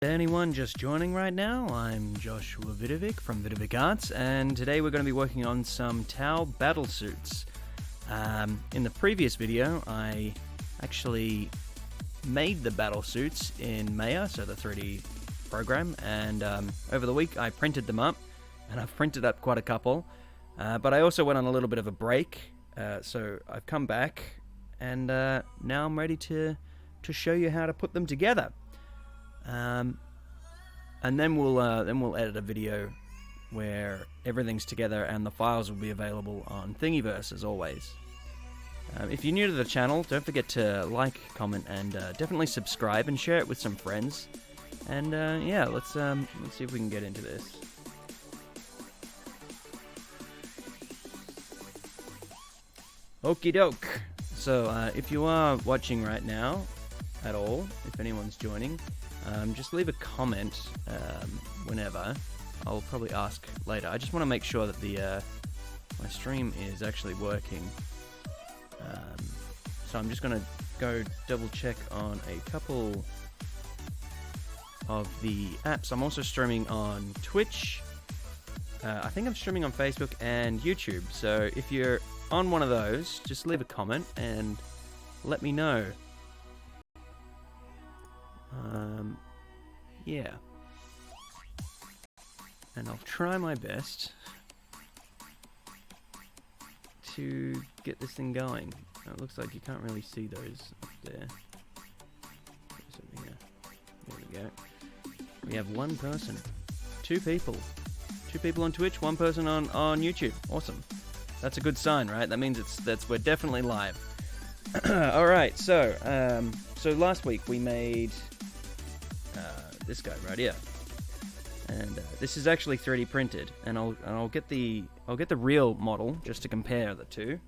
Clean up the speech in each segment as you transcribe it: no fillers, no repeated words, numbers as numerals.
Anyone just joining right now, I'm Joshua Vidovic from Vidovic Arts, and today we're going to be working on some Tau Battlesuits. In the previous video, I actually made the Battlesuits in Maya, so the 3D program, and over the week I printed them up, and I've printed up quite a couple, but I also went on a little bit of a break, so I've come back, and now I'm ready to show you how to put them together. And then we'll edit a video where everything's together and the files will be available on Thingiverse as always. If you're new to the channel, don't forget to like, comment, and definitely subscribe and share it with some friends. And yeah, let's see if we can get into this. Okie doke. So if you are watching right now at all, if anyone's joining, just leave a comment whenever. I'll probably ask later. I just want to make sure that the my stream is actually working. So I'm just going to go double check on a couple of the apps. I'm also streaming on Twitch. I think I'm streaming on Facebook and YouTube. So if you're on one of those, just leave a comment and let me know. Yeah. And I'll try my best to get this thing going. It looks like you can't really see those up there. There we go. We have one person. Two people on Twitch, one person on YouTube. Awesome. That's a good sign, right? That means we're definitely live. Alright, so last week we made this guy right here, and this is actually 3D printed, and I'll get the real model just to compare the two.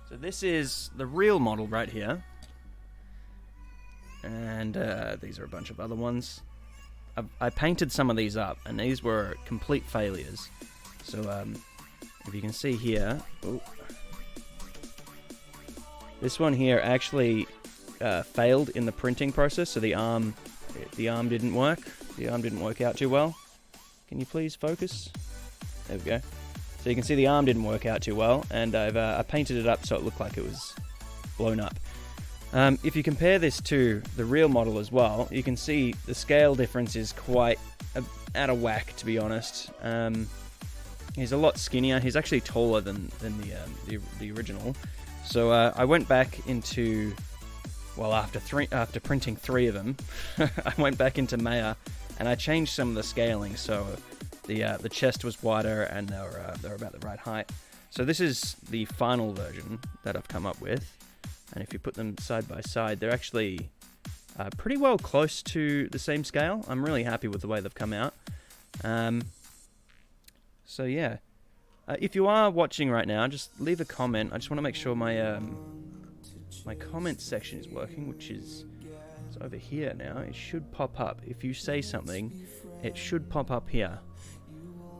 So this is the real model right here, and these are a bunch of other ones. I painted some of these up, and these were complete failures. So if you can see here, this one here actually failed in the printing process, so the arm didn't work. The arm didn't work out too well. Can you please focus? There we go. So you can see the arm didn't work out too well, and I painted it up so it looked like it was blown up. If you compare this to the real model as well, you can see the scale difference is quite out of whack, to be honest. He's a lot skinnier. He's actually taller than the original. So I went back into, well, after printing 3 of them, I went back into Maya and I changed some of the scaling, so the chest was wider and they're about the right height. So this is the final version that I've come up with, and if you put them side by side, they're actually pretty well close to the same scale. I'm really happy with the way they've come out. So yeah. If you are watching right now, just leave a comment. I just want to make sure my my comment section is working, which is it's over here now. It should pop up. If you say something, it should pop up here.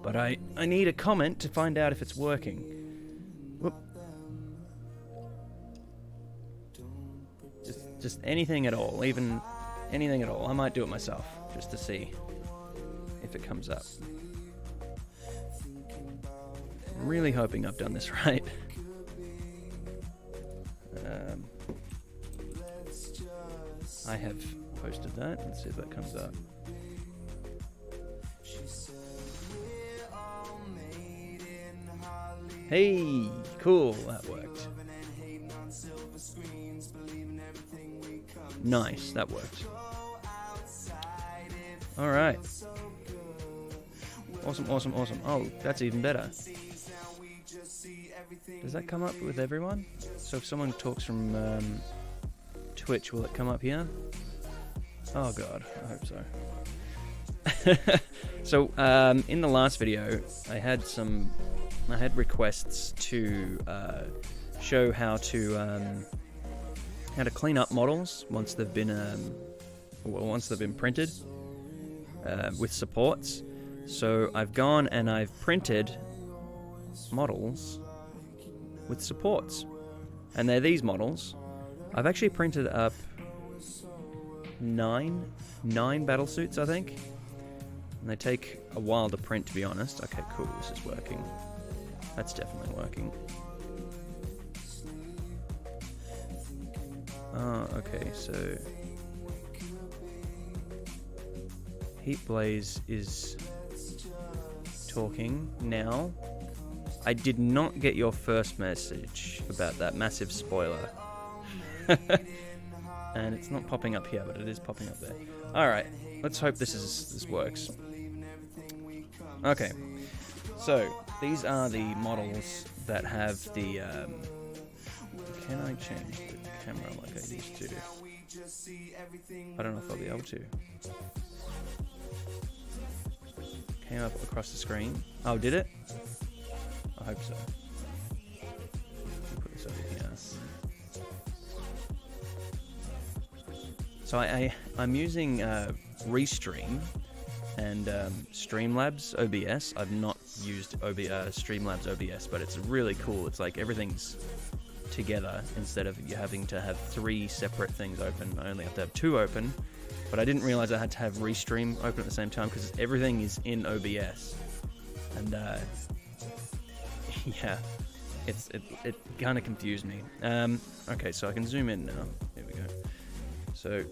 But I need a comment to find out if it's working. Whoop. Just anything at all, even anything at all. I might do it myself just to see if it comes up. I'm really hoping I've done this right. I have posted that. Let's see if that comes up. Hey, cool, that worked. Nice, that worked. Alright. Awesome. Oh, that's even better. Does that come up with everyone? So if someone talks from Twitch, will it come up here? Oh god, I hope so. So in the last video, I had requests to show how to clean up models once they've been printed with supports. So I've gone and I've printed models with supports. And they're these models. I've actually printed up nine Battlesuits, I think. And they take a while to print, to be honest. Okay, cool, this is working. That's definitely working. Oh, okay, so Heat Blaze is talking now. I did not get your first message about that massive spoiler. And it's not popping up here, but it is popping up there. Alright, let's hope this works. Okay, so these are the models that have the... can I change the camera like I used to? I don't know if I'll be able to. Came up across the screen. Oh, did it? I hope so. Put this over here. So I'm using Restream and Streamlabs OBS. I've not used Streamlabs OBS, but it's really cool. It's like everything's together instead of you having to have 3 separate things open. I only have to have 2 open, but I didn't realize I had to have Restream open at the same time because everything is in OBS. And yeah, it kind of confused me. Okay, so I can zoom in now. Here we go. So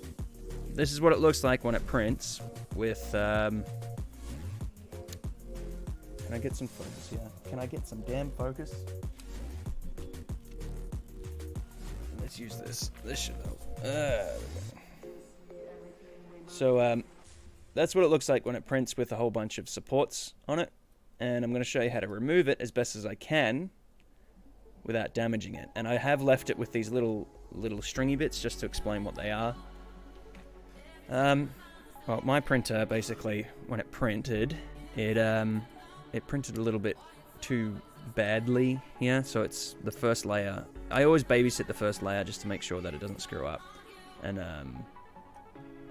this is what it looks like when it prints with... Can I get some focus here? Can I get some damn focus? Let's use this. This should help. So that's what it looks like when it prints with a whole bunch of supports on it. And I'm going to show you how to remove it as best as I can without damaging it. And I have left it with these little stringy bits just to explain what they are. Well, my printer basically, when it printed, it printed a little bit too badly here. So it's the first layer. I always babysit the first layer just to make sure that it doesn't screw up. And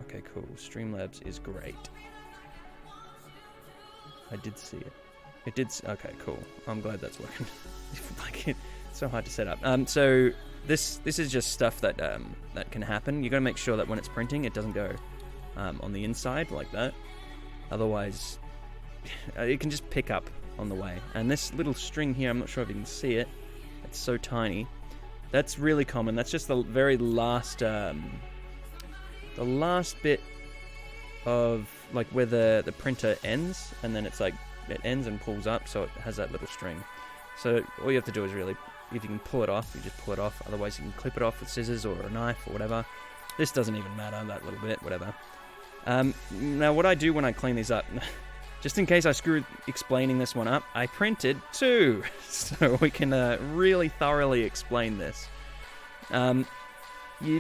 okay, cool. Streamlabs is great. I did see it. It did. Okay, cool. I'm glad that's working. Like it's so hard to set up. So this is just stuff that that can happen. You got to make sure that when it's printing, it doesn't go on the inside like that. Otherwise, it can just pick up on the way. And this little string here, I'm not sure if you can see it. It's so tiny. That's really common. That's just the very last bit of like where the printer ends, and then it's like it ends and pulls up, so it has that little string. So all you have to do is really, if you can pull it off, you just pull it off. Otherwise you can clip it off with scissors or a knife or whatever. This doesn't even matter, that little bit, whatever. Now what I do when I clean these up, just in case I screwed explaining this one up, I printed 2, so we can really thoroughly explain this. You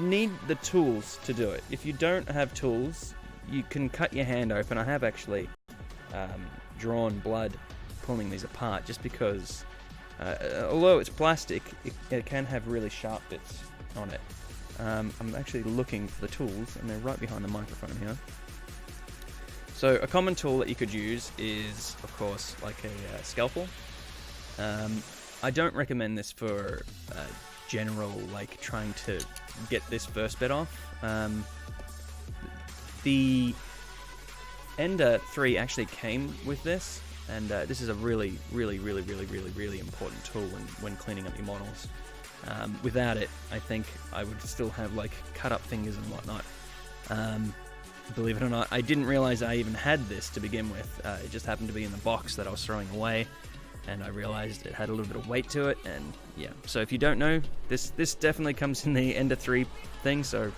need the tools to do it. If you don't have tools, you can cut your hand open. I have actually drawn blood pulling these apart just because, although it's plastic, it can have really sharp bits on it. I'm actually looking for the tools, and they're right behind the microphone here. So a common tool that you could use is, of course, like a scalpel. I don't recommend this for general, like trying to get this first bit off. The Ender 3 actually came with this, and this is a really important tool when cleaning up your models. Without it, I think I would still have like cut up fingers and whatnot. Believe it or not, I didn't realize I even had this to begin with. It just happened to be in the box that I was throwing away, and I realized it had a little bit of weight to it, and yeah. So if you don't know, this definitely comes in the Ender 3 thing, so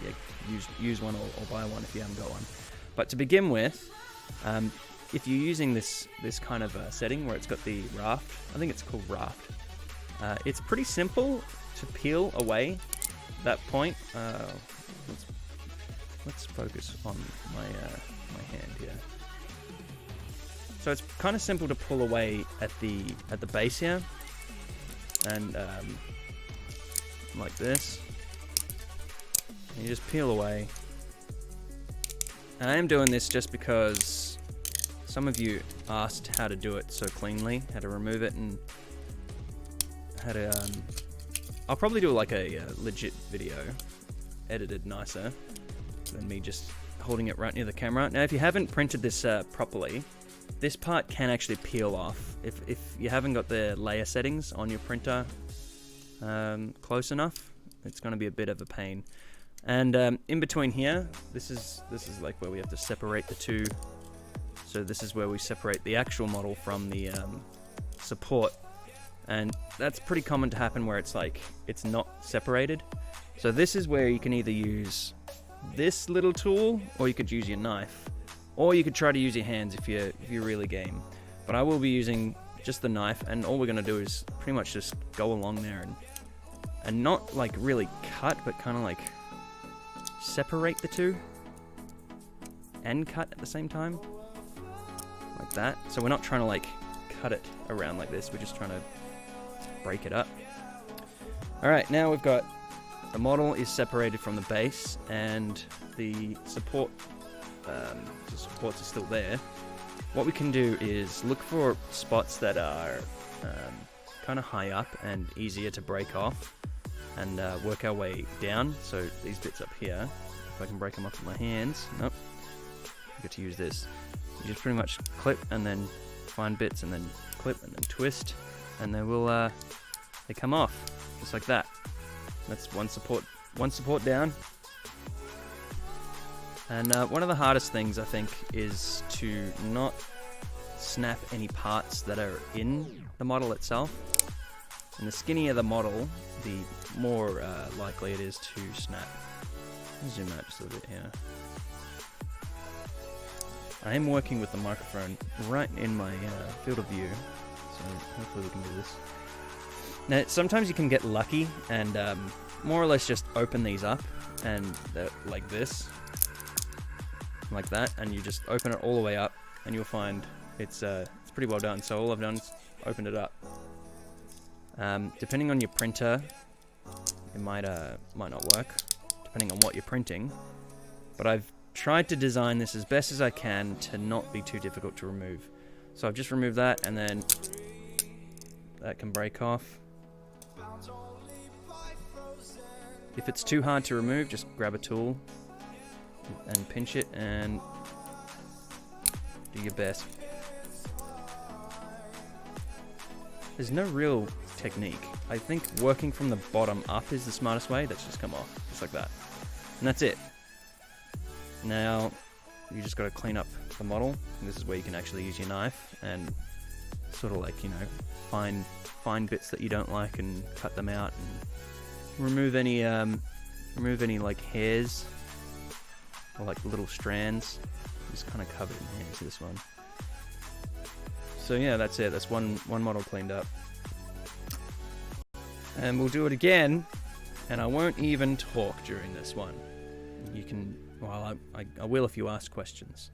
yeah, use one or buy one if you haven't got one. But to begin with, if you're using this kind of setting where it's got the raft, I think it's called raft, it's pretty simple to peel away that point. Let's focus on my hand here. So it's kind of simple to pull away at the base here, and like this. And you just peel away. And I am doing this just because some of you asked how to do it so cleanly, how to remove it, and how to I'll probably do like a legit video, edited nicer than me just holding it right near the camera. Now, if you haven't printed this properly, this part can actually peel off. If you haven't got the layer settings on your printer close enough, it's going to be a bit of a pain. And in between here, this is like where we have to separate the two. So this is where we separate the actual model from the support. And that's pretty common to happen where it's like, it's not separated. So this is where you can either use this little tool, or you could use your knife, or you could try to use your hands if you're really game. But I will be using just the knife, and all we're gonna do is pretty much just go along there and not like really cut, but kind of like separate the two and cut at the same time, like that. So we're not trying to like cut it around like this, we're just trying to break it up. Alright, now we've got the model is separated from the base, and the supports are still there. What we can do is look for spots that are kind of high up and easier to break off, and work our way down. So these bits up here, if I can break them up with my hands. Nope, I get to use this. You just pretty much clip and then find bits and then clip and then twist, and they will they come off just like that. That's one support down. And one of the hardest things, I think, is to not snap any parts that are in the model itself. And the skinnier the model, the more likely it is to snap. I'll zoom out just a little bit here. I am working with the microphone right in my field of view, so hopefully we can do this. Now, sometimes you can get lucky and more or less just open these up, and like this, like that, and you just open it all the way up, and you'll find it's pretty well done. So all I've done is opened it up. Depending on your printer, it might not work, depending on what you're printing. But I've tried to design this as best as I can to not be too difficult to remove. So I've just removed that, and then that can break off. If it's too hard to remove, just grab a tool and pinch it and do your best. There's no real technique. I think working from the bottom up is the smartest way. That's just come off, just like that. And that's it. Now, you just got to clean up the model. And this is where you can actually use your knife and sort of like, you know, find bits that you don't like and cut them out, and remove any like hairs or like little strands. Just kind of covered in hairs, this one. So yeah, that's it. That's one model cleaned up. And we'll do it again, and I won't even talk during this one. You can, well, I will if you ask questions.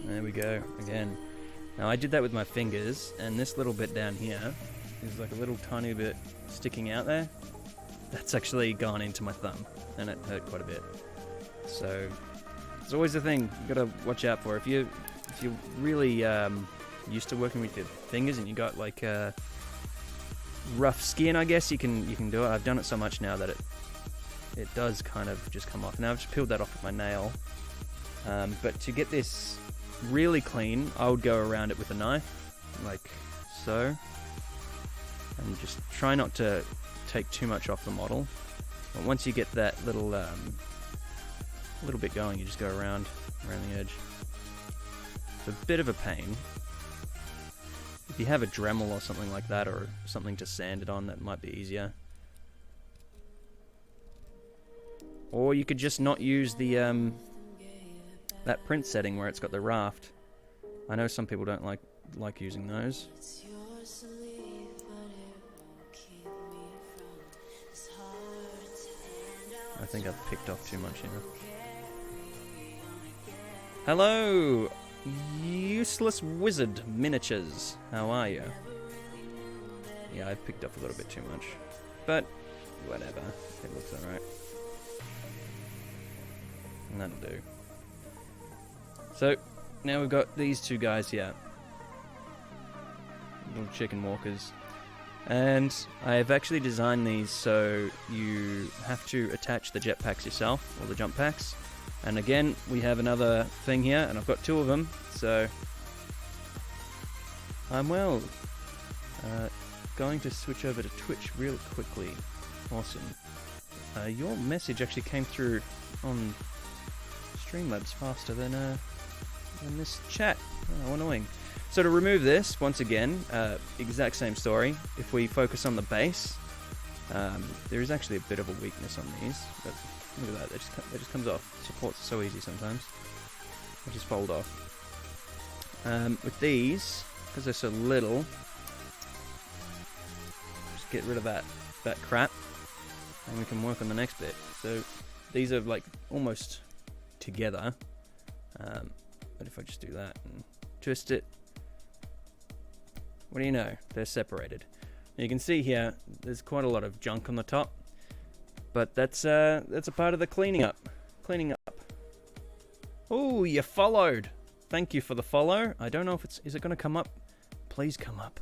There we go, again. Now I did that with my fingers, and this little bit down here is like a little tiny bit sticking out there. That's actually gone into my thumb, and it hurt quite a bit. So it's always a thing you gotta watch out for. If you're really used to working with your fingers and you got like rough skin, I guess you can do it. I've done it so much now that it does kind of just come off. Now I've just peeled that off with my nail. But to get this really clean, I would go around it with a knife, like so, and just try not to take too much off the model. But once you get that little bit going, you just go around around the edge. It's a bit of a pain. If you have a Dremel or something like that, or something to sand it on, that might be easier. Or you could just not use the that print setting where it's got the raft. I know some people don't like using those. I think I've picked off too much here. Hello, Useless Wizard Miniatures. How are you? Yeah, I've picked off a little bit too much, but whatever. It looks alright. That'll do. So, now we've got these two guys here. Little chicken walkers. And I've actually designed these so you have to attach the jetpacks yourself, or the jump packs. And again, we have another thing here, and I've got two of them, so I'm going to switch over to Twitch real quickly. Awesome. Your message actually came through on Streamlabs faster than this chat. Oh, annoying. So to remove this, once again, exact same story. If we focus on the base, there is actually a bit of a weakness on these, but look at that, that just comes off. Supports are so easy sometimes. They just fold off. With these, because they're so little, just get rid of that crap, and we can work on the next bit. So these are like almost together, but if I just do that and twist it, what do you know? They're separated. You can see here, there's quite a lot of junk on the top, but that's a part of the cleaning up. Oh, you followed. Thank you for the follow. I don't know if is it going to come up? Please come up.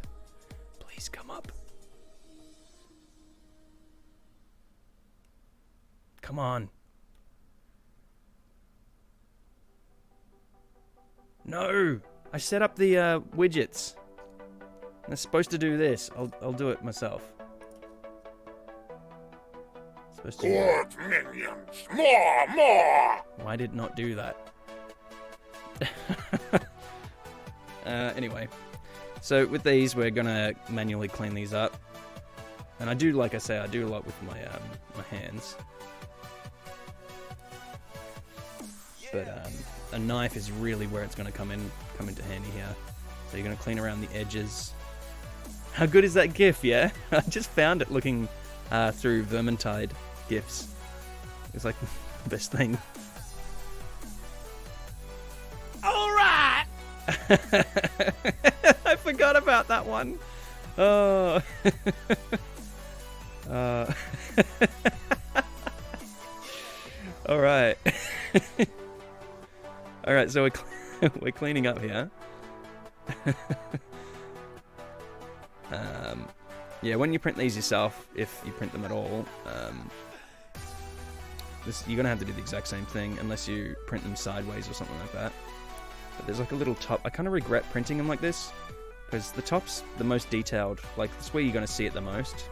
Please come up. Come on. No, I set up the widgets. They're supposed to do this. I'll do it myself. Supposed to. Good minions, more. Why did it not do that? Anyway, so with these, we're gonna manually clean these up, and I do, like I say, I do a lot with my my hands. But a knife is really where it's gonna come into handy here. So you're gonna clean around the edges. How good is that GIF? Yeah, I just found it looking through Vermintide GIFs. It's like the best thing. All right. I forgot about that one. Oh. All right. All right. So we're cleaning up here. Yeah, when you print these yourself, if you print them at all, you're gonna have to do the exact same thing unless you print them sideways or something like that. But there's like a little top. I kind of regret printing them like this because the top's the most detailed. Like, that's where you're gonna see it the most.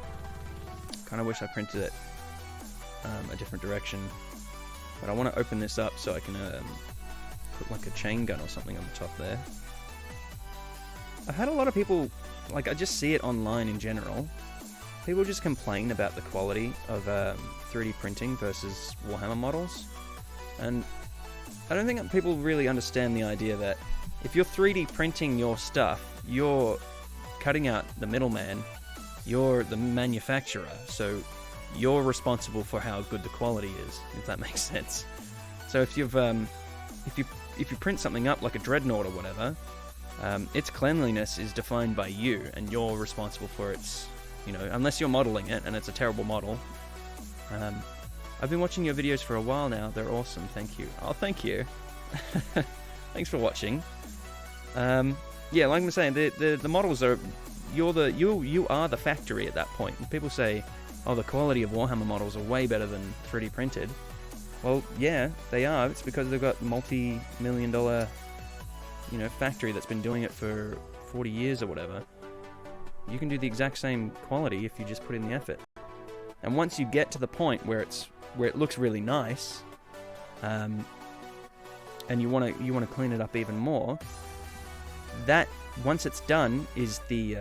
Kind of wish I printed it a different direction. But I want to open this up so I can put like a chain gun or something on the top there. I've had a lot of people, like, I just see it online in general. People just complain about the quality of 3D printing versus Warhammer models. And I don't think people really understand the idea that if you're 3D printing your stuff, you're cutting out the middleman. You're the manufacturer, so you're responsible for how good the quality is, if that makes sense. So if you've if you print something up like a dreadnought or whatever, its cleanliness is defined by you, and you're responsible for its, unless you're modeling it and it's a terrible model. I've been watching your videos for a while now. They're awesome. Thank you. Oh, thank you. Thanks for watching. Yeah, like I'm saying, the models are, you are the factory at that point. And people say, oh, the quality of Warhammer models are way better than 3D printed. Well, yeah, they are. It's because they've got multi-million-dollar, factory that's been doing it for 40 years or whatever. You can do the exact same quality if you just put in the effort. And once you get to the point where it looks really nice, and you want to clean it up even more, that once it's done is the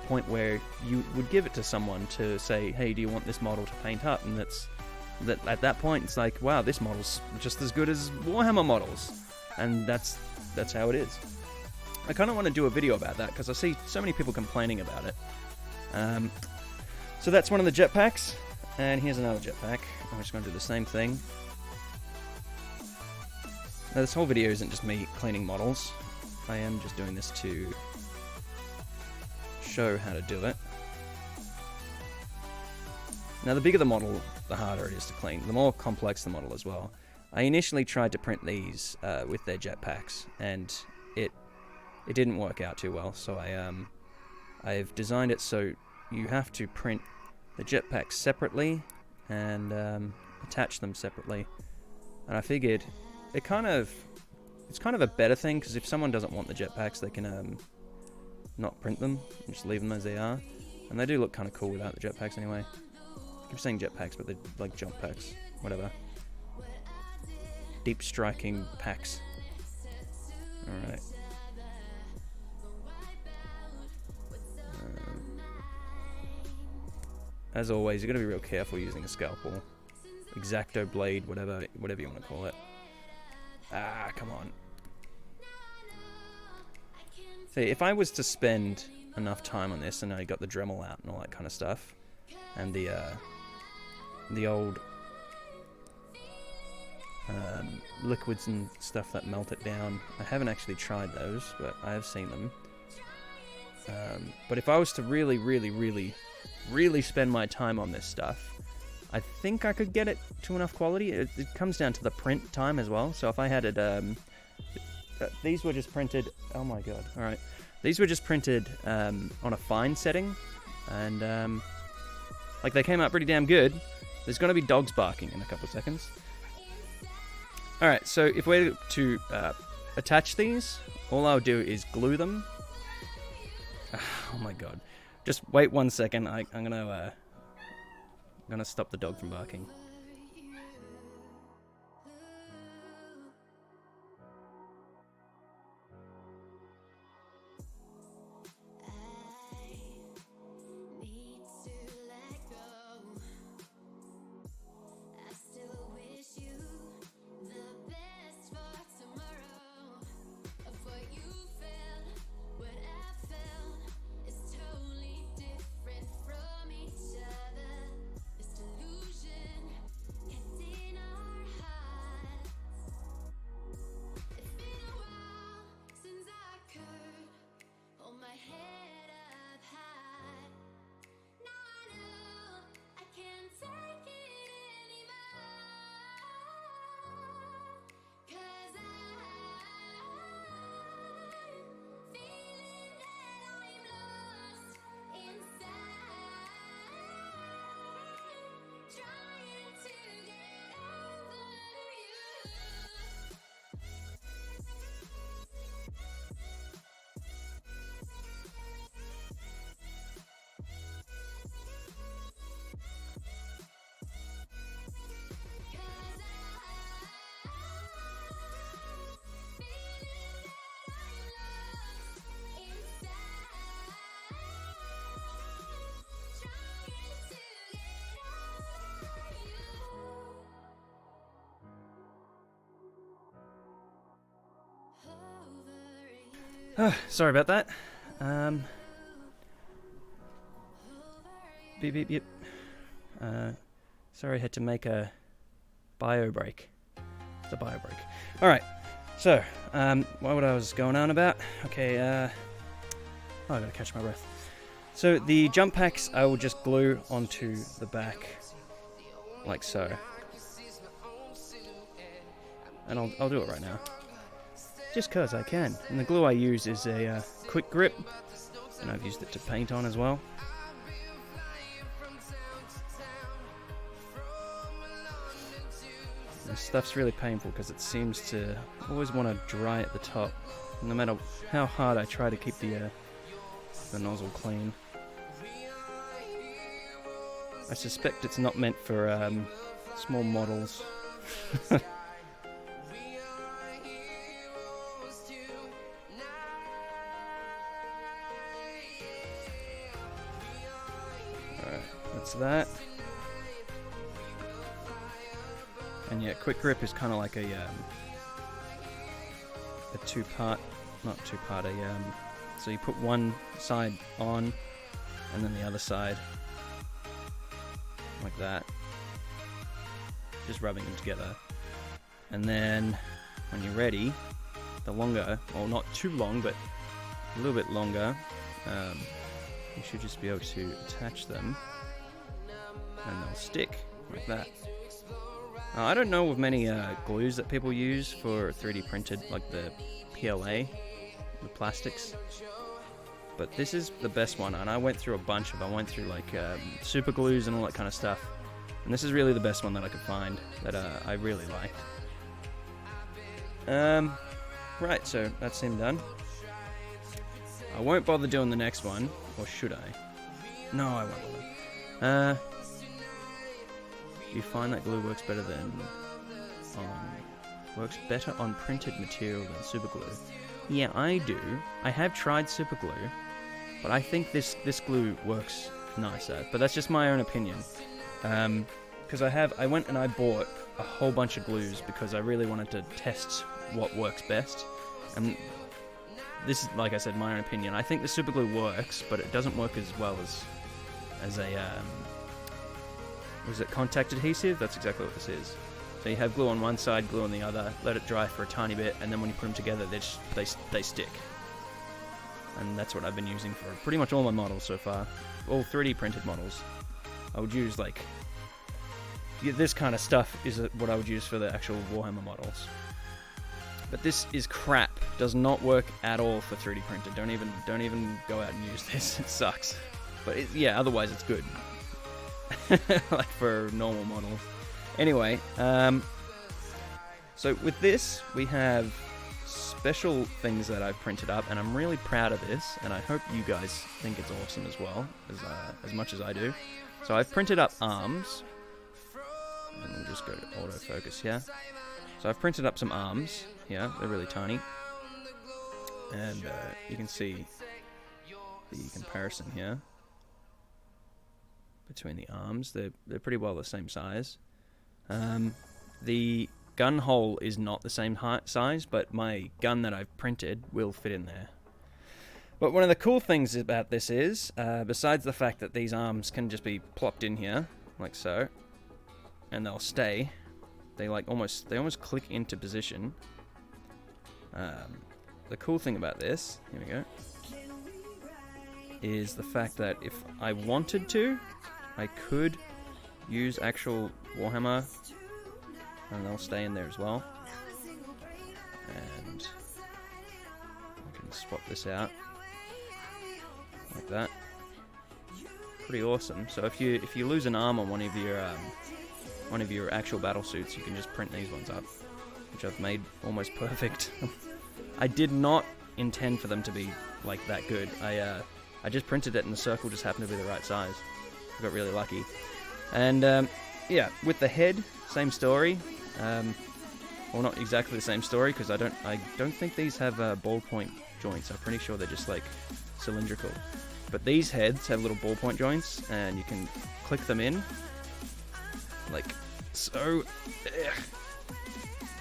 point where you would give it to someone to say, hey, do you want this model to paint up? And at that point it's like, wow, this model's just as good as Warhammer models, and that's how it is. I kind of want to do a video about that because I see so many people complaining about it. So that's one of the jetpacks, and here's another jetpack. I'm just going to do the same thing. Now this whole video isn't just me cleaning models. I am just doing this to show how to do it. Now the bigger the model, the harder it is to clean. The more complex the model as well. I initially tried to print these with their jetpacks, and it didn't work out too well. So I've designed it so you have to print the jetpacks separately and attach them separately. And I figured it's kind of a better thing, because if someone doesn't want the jetpacks, they can not print them and just leave them as they are. And they do look kind of cool without the jetpacks anyway. I keep saying jetpacks, but they're like jump packs, whatever. Deep striking packs. Alright. As always, you're going to be real careful using a scalpel. X-Acto blade, whatever you want to call it. Ah, come on. See, if I was to spend enough time on this and I got the Dremel out and all that kind of stuff, and the old liquids and stuff that melt it down, I haven't actually tried those, but I have seen them. But if I was to really spend my time on this stuff, I think I could get it to enough quality. It comes down to the print time as well. So if I had it, these were just printed. Oh my god! All right, these were just printed on a fine setting, and like they came out pretty damn good. There's gonna be dogs barking in a couple of seconds. All right, so if we're to attach these, all I'll do is glue them. Oh my god! Just wait 1 second. I'm gonna stop the dog from barking. Sorry about that. Beep, beep, beep. Sorry, I had to make a bio break. It's a bio break. Alright, so, what I was going on about? Okay, oh, I gotta catch my breath. So, the jump packs I will just glue onto the back, like so. And I'll do it right now. Just cause I can. And the glue I use is a quick grip, and I've used it to paint on as well. This stuff's really painful because it seems to always want to dry at the top, no matter how hard I try to keep the nozzle clean. I suspect it's not meant for small models. That's that. And yeah, quick grip is kind of like a two-part, not two-part, so you put one side on, and then the other side, like that. Just rubbing them together. And then, when you're ready, the longer, well not too long, but a little bit longer, you should just be able to attach them, and they'll stick, like that. I don't know of many glues that people use for 3D printed, like the PLA, the plastics. But this is the best one, and I went through a bunch of, I went through like super glues and all that kind of stuff. And this is really the best one that I could find, that I really liked. Right, so that's him done. I won't bother doing the next one, or should I? No, I won't bother. Do you find that glue works better on printed material than super glue? Yeah, I do. I have tried super glue, but I think this glue works nicer. But that's just my own opinion. Because I went and I bought a whole bunch of glues because I really wanted to test what works best. And this is, like I said, my own opinion. I think the super glue works, but it doesn't work as well as a was it contact adhesive? That's exactly what this is. So you have glue on one side, glue on the other, let it dry for a tiny bit, and then when you put them together, they stick. And that's what I've been using for pretty much all my models so far. All 3D printed models. I would use like... this kind of stuff is what I would use for the actual Warhammer models. But this is crap. Does not work at all for 3D printed. Don't even go out and use this. It sucks. But yeah, otherwise it's good. Like for normal models. Anyway, so with this, we have special things that I've printed up, and I'm really proud of this, and I hope you guys think it's awesome as well, as much as I do. So I've printed up arms, and we'll just go to autofocus here. So I've printed up some arms here, they're really tiny, and you can see the comparison here between the arms. They're pretty well the same size. The gun hole is not the same size, but my gun that I've printed will fit in there. But one of the cool things about this is, besides the fact that these arms can just be plopped in here, like so, and they'll stay, they almost click into position. The cool thing about this, here we go, is the fact that if I wanted to, I could use actual Warhammer, and they'll stay in there as well. And I can swap this out like that. Pretty awesome. So if you lose an arm on one of your actual battle suits, you can just print these ones up, which I've made almost perfect. I did not intend for them to be like that good. I just printed it, and the circle just happened to be the right size. I got really lucky. And yeah, with the head, same story. Well, not exactly the same story, because I don't think these have ballpoint joints. I'm pretty sure they're just like cylindrical. But these heads have little ballpoint joints, and you can click them in, like so,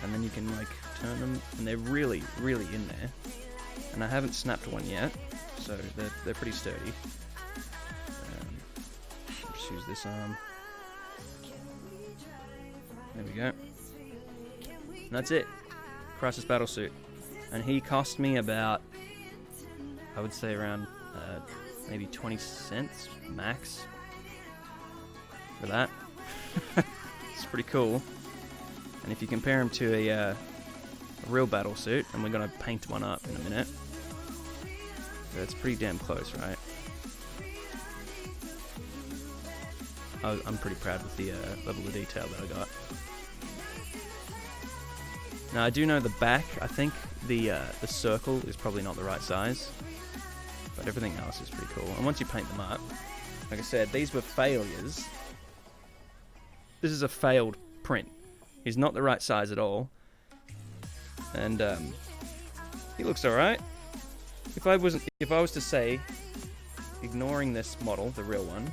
and then you can like turn them, and they're really, really in there. And I haven't snapped one yet, so they're pretty sturdy. I'll just use this arm. There we go. And that's it. Crisis Battlesuit. And he cost me about, I would say around maybe 20 cents max for that. It's pretty cool. And if you compare him to a real Battlesuit, and we're going to paint one up in a minute, that's pretty damn close, right? I'm pretty proud with the level of detail that I got. Now I do know the back, I think the circle is probably not the right size, but everything else is pretty cool. And once you paint them up, like I said, these were failures. This is a failed print. He's not the right size at all, and he looks alright. If I was to say, ignoring this model, the real one,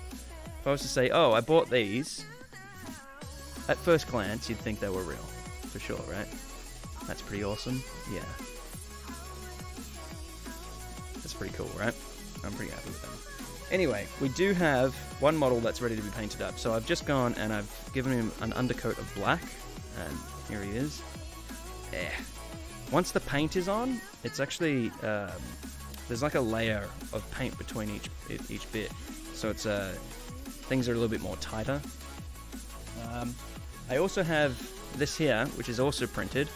if I was to say, oh, I bought these, at first glance, you'd think they were real. For sure, right? That's pretty awesome. Yeah. That's pretty cool, right? I'm pretty happy with them. Anyway, we do have one model that's ready to be painted up. So I've just gone and I've given him an undercoat of black. And here he is. Yeah. Once the paint is on, it's actually... there's like a layer of paint between each bit. So it's things are a little bit more tighter. I also have this here, which is also printed.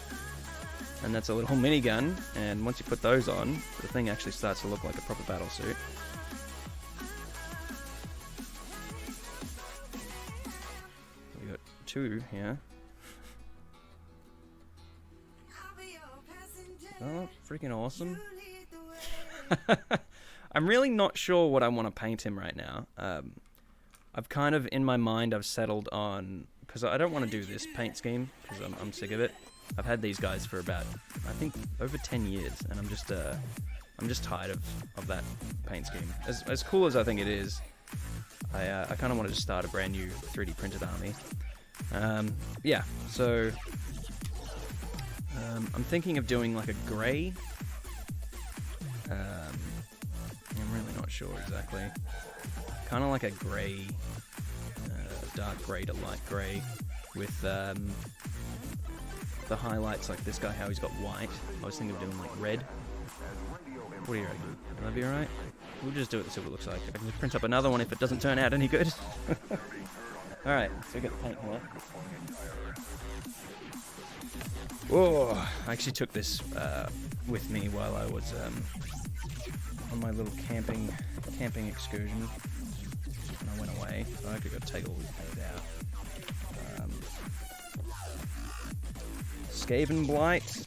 And that's a little minigun. And once you put those on, the thing actually starts to look like a proper battlesuit. We got two here. Oh, freaking awesome. I'm really not sure what I want to paint him right now. I've kind of, in my mind, I've settled on... Because I don't want to do this paint scheme, because I'm sick of it. I've had these guys for about, I think, over 10 years, and I'm just tired of that paint scheme. As cool as I think it is, I kind of wanted to start a brand new 3D printed army. Yeah, so... I'm thinking of doing like a grey. I'm really not sure exactly. Kind of like a grey, dark grey to light grey, with the highlights like this guy, how he's got white. I was thinking of doing like red. What do you reckon? Will that be alright? We'll just do it to see what it looks like. I can just print up another one if it doesn't turn out any good. Alright, so we got the paint here. Whoa! I actually took this with me while I was on my little camping excursion. And I went away, so I could go take all this paint out. Skaven Blight.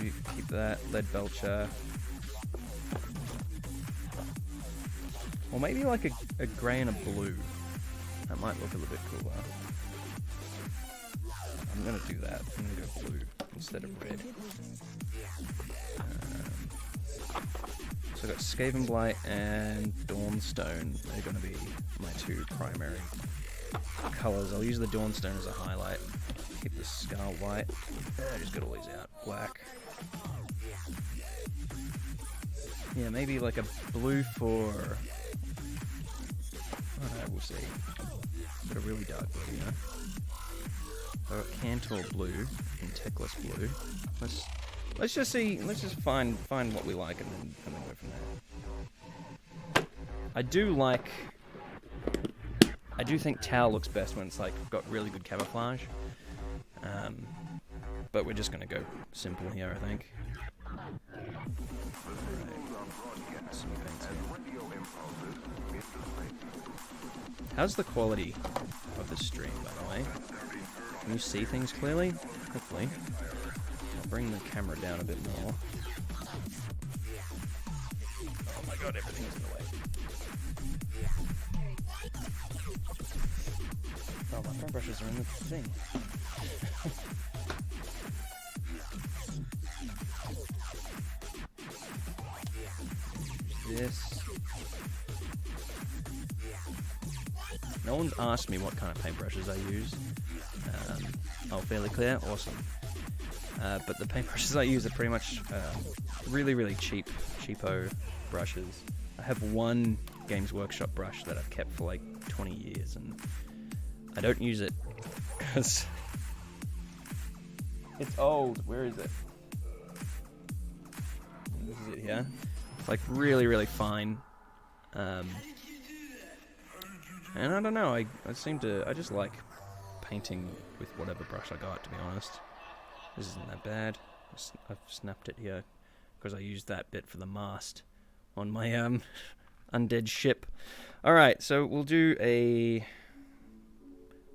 You keep that. Lead Belcher. Or maybe like a grey and a blue. That might look a little bit cooler. I'm gonna do that. I'm gonna go blue instead of red. So I've got Skaven Blight and Dawnstone. They're gonna be my two primary colours. I'll use the Dawnstone as a highlight. Keep the Scar White. Just get all these out. Black. Yeah, maybe like a blue for... I don't know, we'll see. Got a really dark blue, you know? I've got Cantor blue and Teclis blue. Let's just see. Let's just find what we like and then go from there. I do think Tau looks best when it's like got really good camouflage. But we're just gonna go simple here, I think. Right. Some paints here. How's the quality of the stream, by the way? Can you see things clearly? Hopefully. I'll bring the camera down a bit more. Oh my god, everything's in the way. Oh, my front brushes are in the thing. This. No one's asked me what kind of paintbrushes I use. Oh, fairly clear? Awesome. But the paintbrushes I use are pretty much really, really cheapo brushes. I have one Games Workshop brush that I've kept for like 20 years, and I don't use it because it's old. Where is it? This is it here. It's like really, really fine. And I don't know, I just like painting with whatever brush I got, to be honest. This isn't that bad. I've snapped it here because I used that bit for the mast on my undead ship. Alright, so we'll do a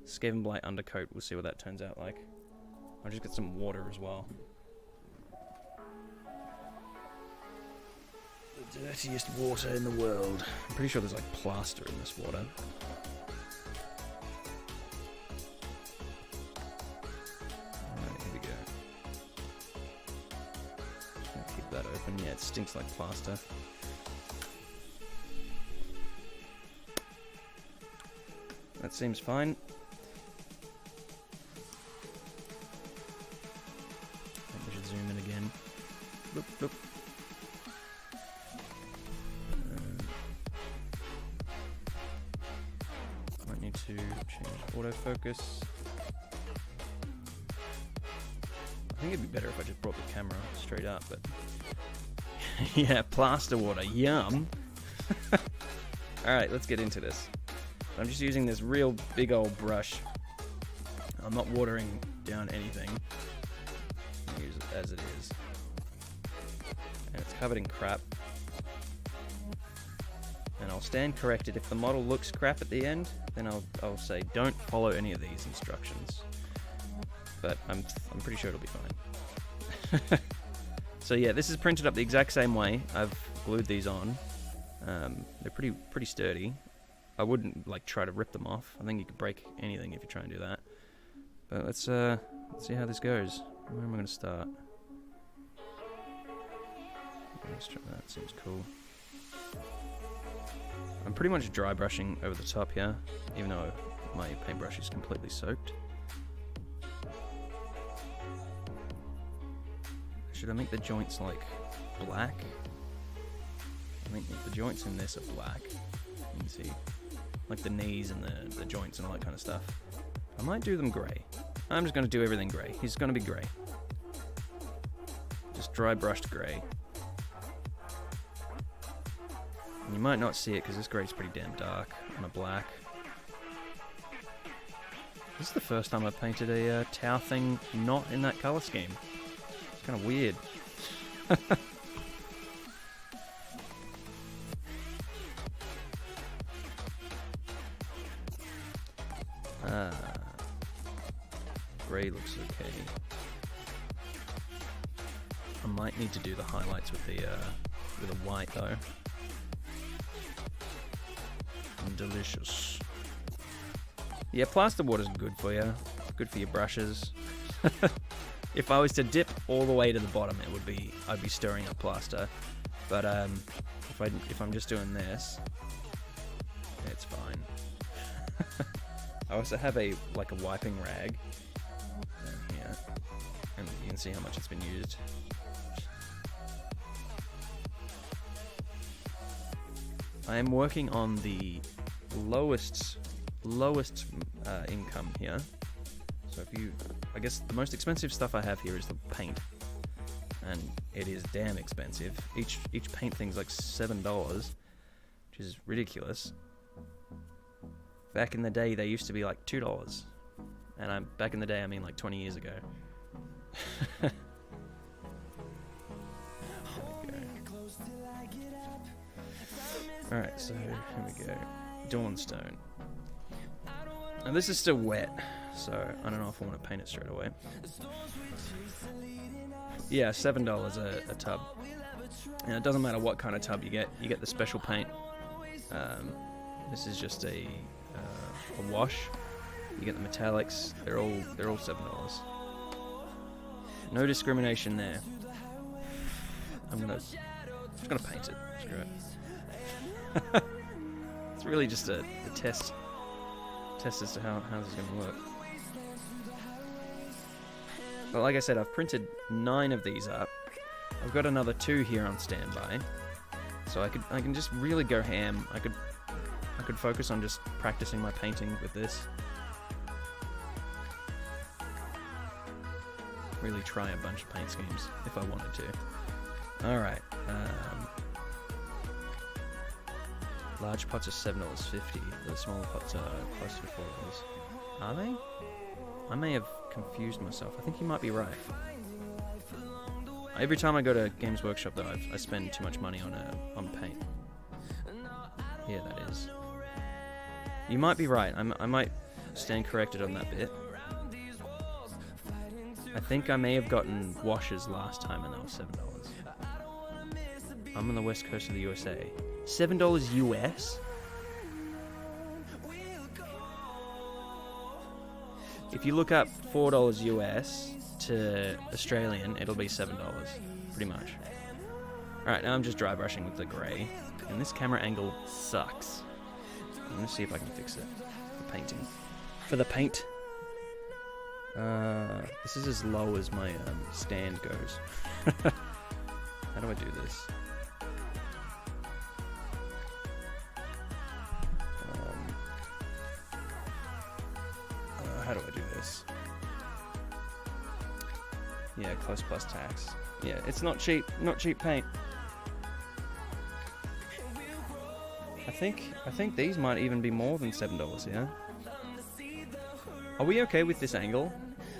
Skaven Blight Undercoat. We'll see what that turns out like. I'll just get some water as well. The dirtiest water in the world. I'm pretty sure there's like plaster in this water. That open. Yeah, it stinks like plaster. that seems fine. I think we should zoom in again. Bloop, bloop. Might need to change autofocus. I think it'd be better if I just brought the camera straight up, but yeah, plaster water, yum. Alright, let's get into this. I'm just using this real big old brush. I'm not watering down anything. I'll use it as it is. And it's covered in crap. And I'll stand corrected. If the model looks crap at the end, then I'll say don't follow any of these instructions. But I'm pretty sure it'll be fine. So yeah, this is printed up the exact same way. I've glued these on. They're pretty sturdy. I wouldn't like try to rip them off. I think you could break anything if you try and do that. But let's see how this goes. Where am I going to start? Let's try that. Seems cool. I'm pretty much dry brushing over the top here, even though my paintbrush is completely soaked. Should I make the joints like black? I think the joints in this are black. You can see, like the knees and the joints and all that kind of stuff. I might do them grey. I'm just going to do everything grey. He's going to be grey. Just dry brushed grey. And you might not see it because this grey's pretty damn dark on a black. This is the first time I've painted a Tau thing not in that colour scheme. It's kind of weird. Grey looks okay. I might need to do the highlights with the white though. Delicious. Yeah, plaster water's good for you. Good for your brushes. If I was to dip all the way to the bottom, I'd be stirring up plaster. But if I'm just doing this, it's fine. I also have a wiping rag down here, and you can see how much it's been used. I am working on the lowest income here. So I guess the most expensive stuff I have here is the paint, and it is damn expensive. Each paint thing's like $7, which is ridiculous. Back in the day, they used to be like $2, and back in the day, I mean like 20 years ago. Alright, so here we go. Dawnstone. And this is still wet, so I don't know if I want to paint it straight away. Yeah, $7 a tub. And it doesn't matter what kind of tub you get the special paint. This is just a wash. You get the metallics. They're all $7. No discrimination there. I'm just gonna paint it. Screw it. It's really just a test as to how this is going to work. But like I said, I've printed 9 of these up. I've got another 2 here on standby, so I can just really go ham. I could focus on just practicing my painting with this. Really try a bunch of paint schemes if I wanted to. All right. Large pots are $7.50. The smaller pots are close to $4. Are they? I may have confused myself. I think you might be right. Every time I go to Games Workshop, though, I spend too much money on paint. Yeah, that is. You might be right. I might stand corrected on that bit. I think I may have gotten washes last time, and that was $7. I'm on the west coast of the USA. $7 US? If you look up $4 US to Australian, it'll be $7, pretty much. Alright, now I'm just dry brushing with the grey, and this camera angle sucks. I'm gonna see if I can fix it. painting. For the paint. This is as low as my stand goes. How do I do this? How do I do this? Yeah, close plus tax. Yeah, it's not cheap paint. I think these might even be more than $7, yeah? Are we okay with this angle?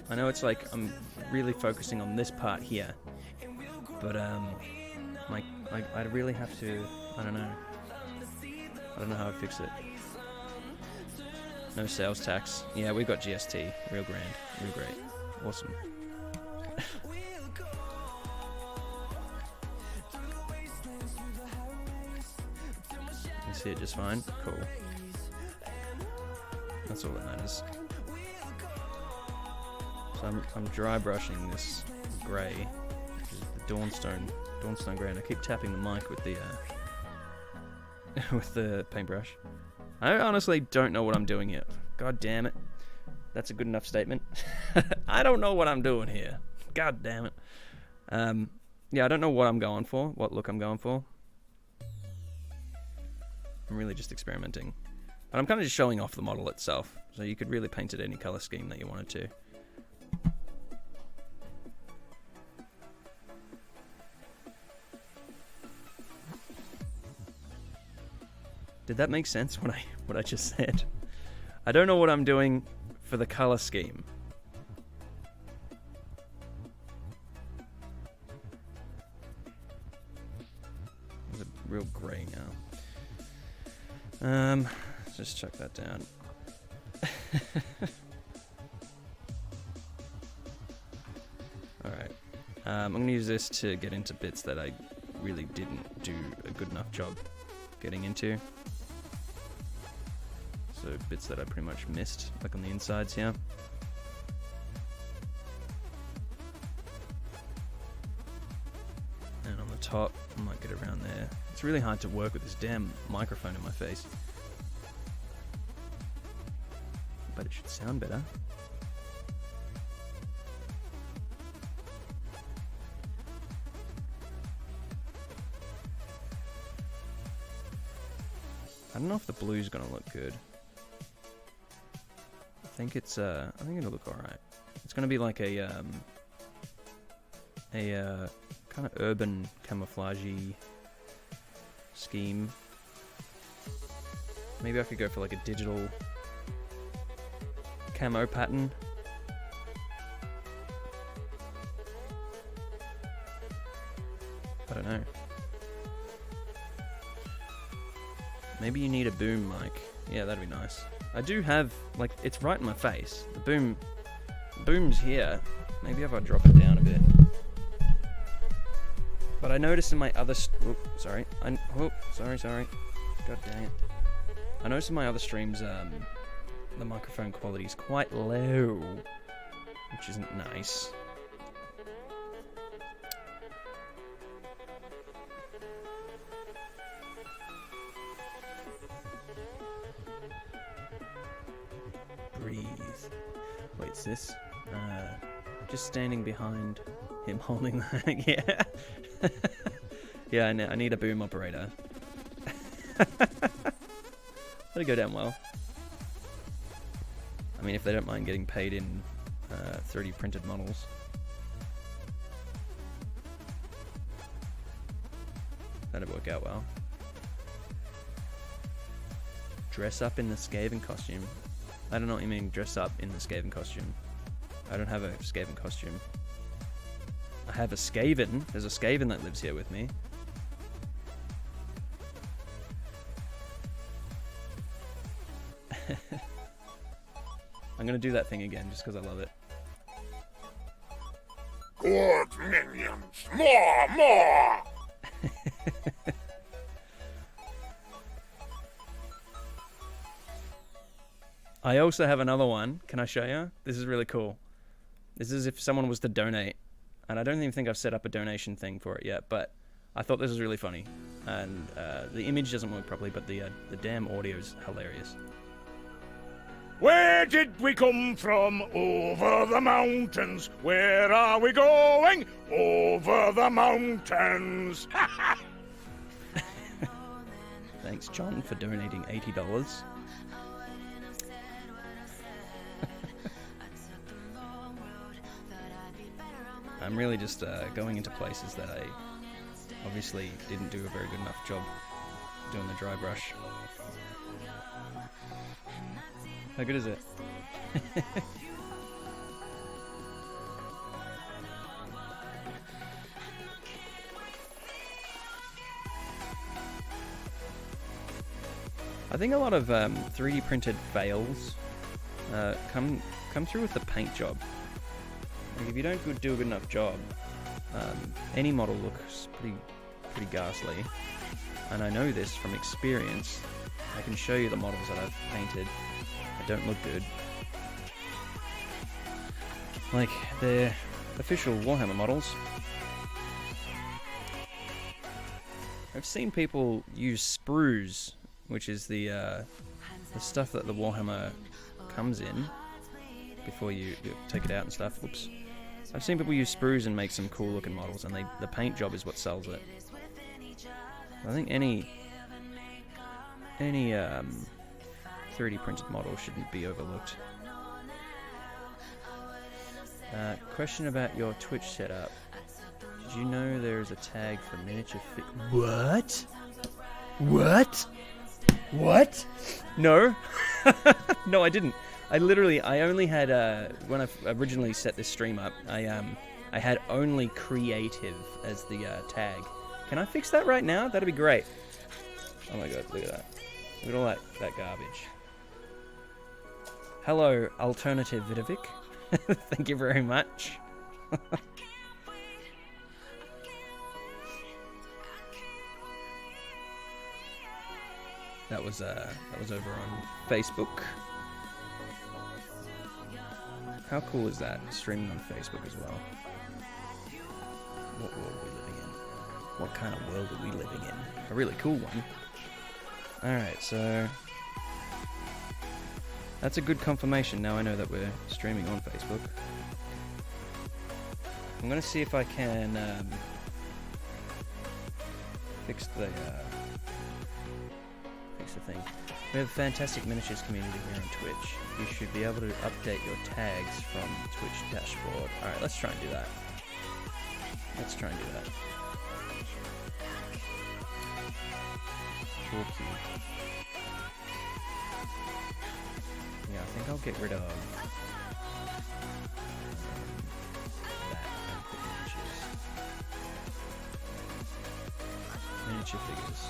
I know it's like I'm really focusing on this part here. But I really have to, I don't know. I don't know how to fix it. No sales tax. Yeah, we've got GST. Real grand. Real great. Awesome. You see it just fine? Cool. That's all that matters. So I'm dry brushing this grey, which is the Dawnstone grey, and I keep tapping the mic with the with the paintbrush. I honestly don't know what I'm doing here. God damn it. That's a good enough statement. I don't know what I'm doing here. God damn it. Yeah, I don't know what I'm going for, what look I'm going for. I'm really just experimenting. But I'm kind of just showing off the model itself. So you could really paint it any color scheme that you wanted to. Did that make sense, what I just said? I don't know what I'm doing for the color scheme. It's a real grey now. Let's just chuck that down. Alright. I'm going to use this to get into bits that I really didn't do a good enough job getting into. So bits that I pretty much missed, like on the insides here. And on the top, I might get around there. It's really hard to work with this damn microphone in my face. But it should sound better. I don't know if the blue's gonna look good. I think it'll look alright. It's gonna be like a kind of urban camouflage-y scheme. Maybe I could go for like a digital camo pattern. I don't know. Maybe you need a boom mic. Yeah, that'd be nice. I do have, like, it's right in my face. The boom's here. Maybe if I drop it down a bit. But I noticed in my other, sorry. Sorry. God dang it. I noticed in my other streams, the microphone quality is quite low, which isn't nice. Breathe. Wait, is this? Just standing behind him holding that. Yeah. Yeah, I need a boom operator. That'll go down well. I mean, if they don't mind getting paid in 3D printed models. That'd work out well. Dress up in the Skaven costume. I don't know what you mean, dress up in the Skaven costume. I don't have a Skaven costume. I have a Skaven. There's a Skaven that lives here with me. I'm gonna do that thing again just because I love it. Good minions! More! I also have another one. Can I show you? This is really cool. This is if someone was to donate. And I don't even think I've set up a donation thing for it yet, but I thought this was really funny. And the image doesn't work properly, but the damn audio is hilarious. Where did we come from? Over the mountains. Where are we going? Over the mountains. Thanks, John, for donating $80. I'm really just going into places that I obviously didn't do a very good enough job doing the dry brush. How good is it? I think a lot of 3D printed fails come through with the paint job. Like if you don't do a good enough job, any model looks pretty ghastly. And I know this from experience. I can show you the models that I've painted that don't look good. Like they're official Warhammer models. I've seen people use sprues, which is the stuff that the Warhammer comes in before you take it out and stuff. Whoops. I've seen people use sprues and make some cool looking models, and the paint job is what sells it. I think any 3D printed model shouldn't be overlooked. Question about your Twitch setup. Did you know there is a tag for miniature What? What? What? No. No, I didn't. I only had, when I originally set this stream up, I had only creative as the tag. Can I fix that right now? That'd be great. Oh my god, look at that. Look at all that garbage. Hello, Alternative Vidovic. Thank you very much. That was over on Facebook. How cool is that? Streaming on Facebook as well. What world are we living in? What kind of world are we living in? A really cool one. Alright, so that's a good confirmation. Now I know that we're streaming on Facebook. I'm gonna see if I can fix the thing. We have a fantastic miniatures community here on Twitch. You should be able to update your tags from Twitch dashboard. Alright, let's try and do that. Let's try and do that. Talkie. Yeah, I think I'll get rid of that and put miniatures. Miniature figures.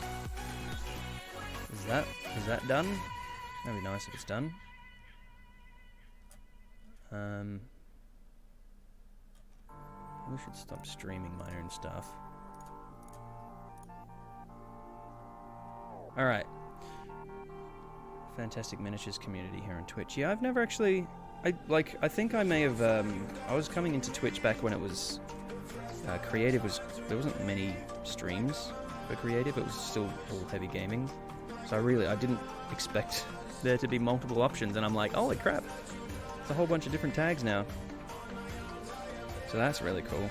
Is that done? That'd be nice if it's done. We should stop streaming my own stuff. Alright. Fantastic miniatures community here on Twitch. Yeah, I've never actually... I think I may have... I was coming into Twitch back when it was... creative was... There wasn't many streams for creative. It was still all heavy gaming. So I didn't expect there to be multiple options, and I'm like, holy crap, it's a whole bunch of different tags now. So that's really cool.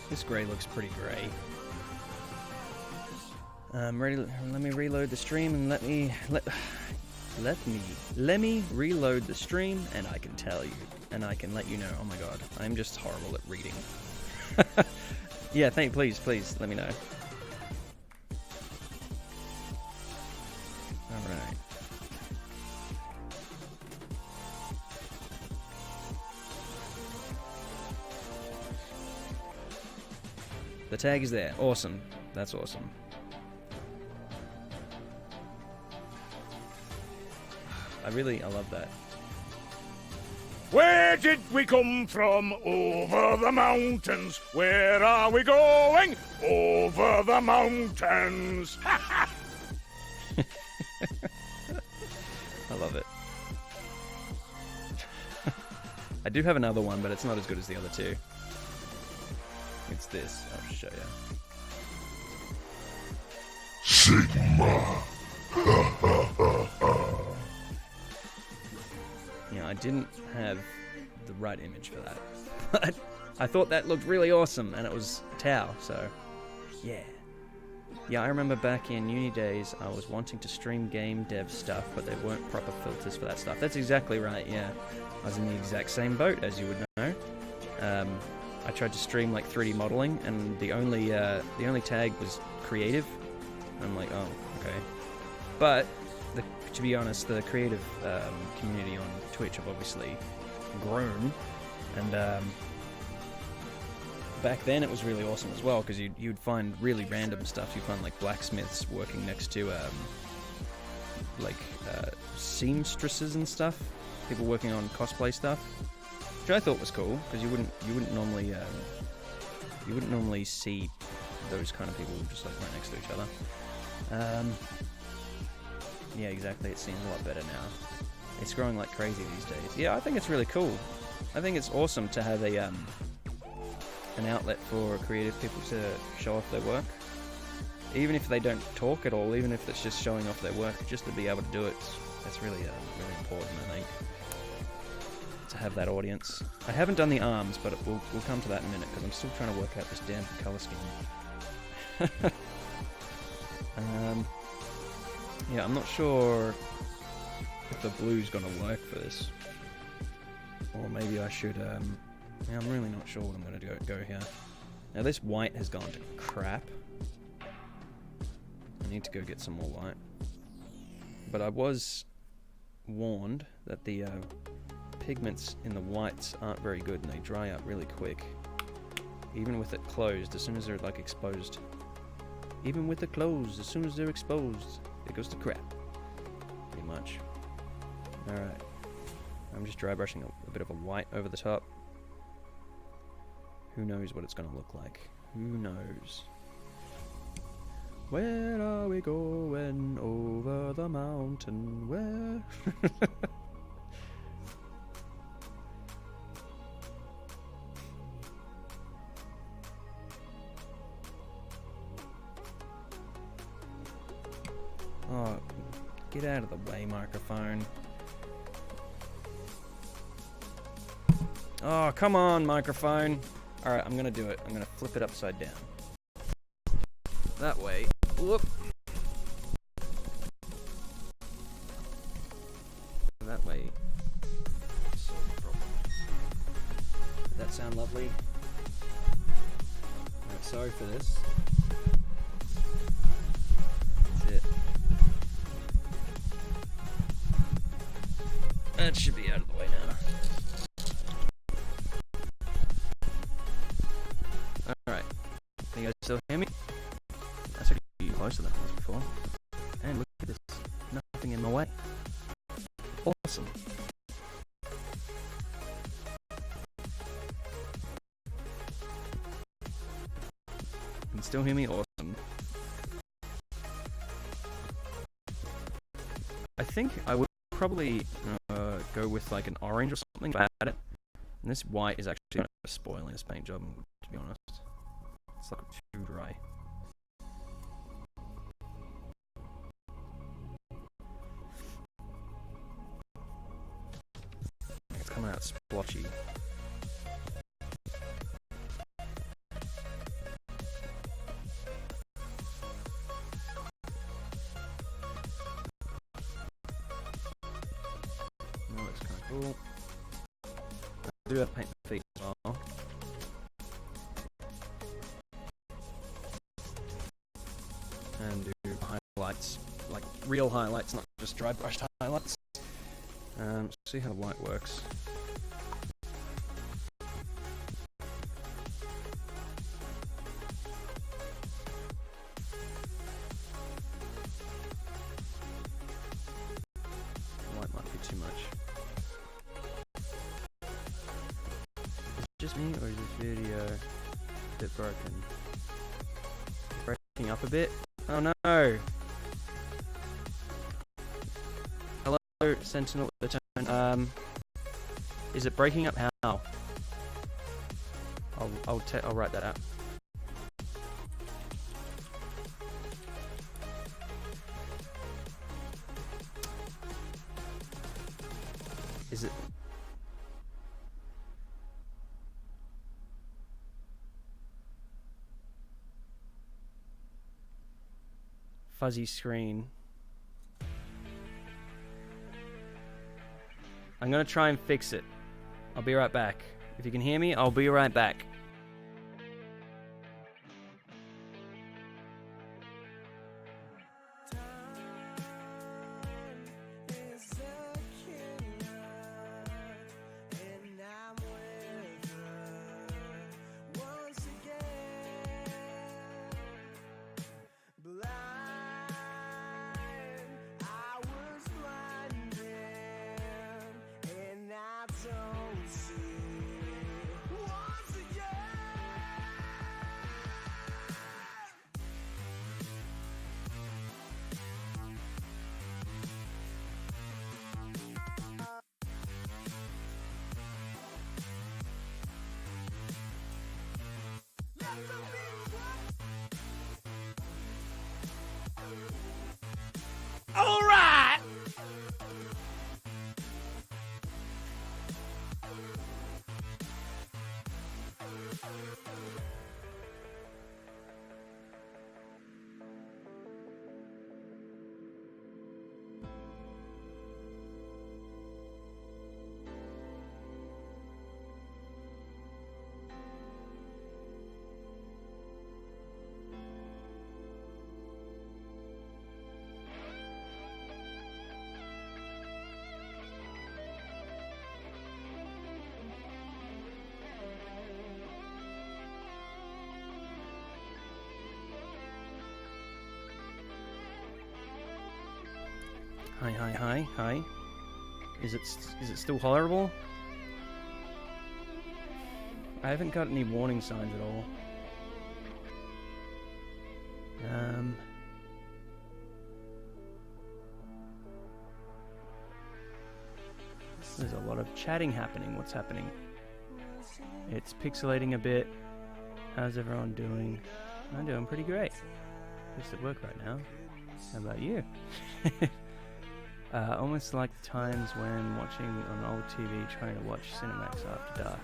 This grey looks pretty grey. Let me reload the stream and let me reload the stream, and I can tell you, and I can let you know. Oh my god, I'm just horrible at reading. Yeah, please let me know. Alright. The tag is there. Awesome. That's awesome. I love that. Where did we come from? Over the mountains. Where are we going? Over the mountains. I love it. I do have another one, but it's not as good as the other two. It's this. I'll just show you. Sigma. didn't have the right image for that. But I thought that looked really awesome, and it was Tau, so yeah. Yeah, I remember back in uni days, I was wanting to stream game dev stuff, but there weren't proper filters for that stuff. That's exactly right, yeah. I was in the exact same boat, as you would know. I tried to stream like 3D modeling, and the only tag was creative. I'm like, oh, okay. But to be honest, the creative community on Twitch have obviously grown, and back then it was really awesome as well, because you'd find really random stuff. You'd find like blacksmiths working next to seamstresses and stuff, people working on cosplay stuff, which I thought was cool, because you wouldn't normally see those kind of people just like right next to each other. Yeah, exactly. It seems a lot better now. It's growing like crazy these days. Yeah, I think it's really cool. I think it's awesome to have an outlet for creative people to show off their work. Even if they don't talk at all, even if it's just showing off their work, just to be able to do it, that's really important, I think, to have that audience. I haven't done the arms, but we'll come to that in a minute, because I'm still trying to work out this damn colour scheme. Yeah, I'm not sure if the blue's gonna work for this, or maybe I should. Yeah, I'm really not sure what I'm gonna go here. Now this white has gone to crap. I need to go get some more white. But I was warned that the pigments in the whites aren't very good, and they dry out really quick. Even with it closed, as soon as they're like exposed. Even with it closed, as soon as they're exposed, it goes to crap. Pretty much. Alright. I'm just dry brushing a bit of a white over the top. Who knows what it's going to look like? Who knows? Where are we going? Over the mountain. Where? Oh, get out of the way, microphone. Oh, come on, microphone. Alright, I'm gonna do it. I'm gonna flip it upside down. That way. Whoop. That way. Solve the problem. Did that sound lovely? Alright, sorry for this. That's it. That should be out of the way now. Alright. Can you guys still hear me? That's actually closer than it was before. And look at this. Nothing in my way. Awesome. You can still hear me? Awesome. I think I would probably go with like an orange or something if I had it. And this white is actually spoiling this paint job, to be honest. It's like too dry. It's coming out splotchy. That looks kind of cool. I do have paint the feet as well. And do highlights, like real highlights, not just dry brushed highlights. See how the white works. White might be too much. Is it just me, or is this video a bit broken? Breaking up a bit? Oh no! Hello, Sentinel at the turn. Is it breaking up? How? I'll write that out. Is it? fuzzy screen. I'm gonna try and fix it. I'll be right back. If you can hear me, I'll be right back. All right. Hi. Is it still horrible? I haven't got any warning signs at all. There's a lot of chatting happening. What's happening? It's pixelating a bit. How's everyone doing? I'm doing pretty great. Just at work right now. How about you? Almost like the times when watching on old TV trying to watch Cinemax after dark.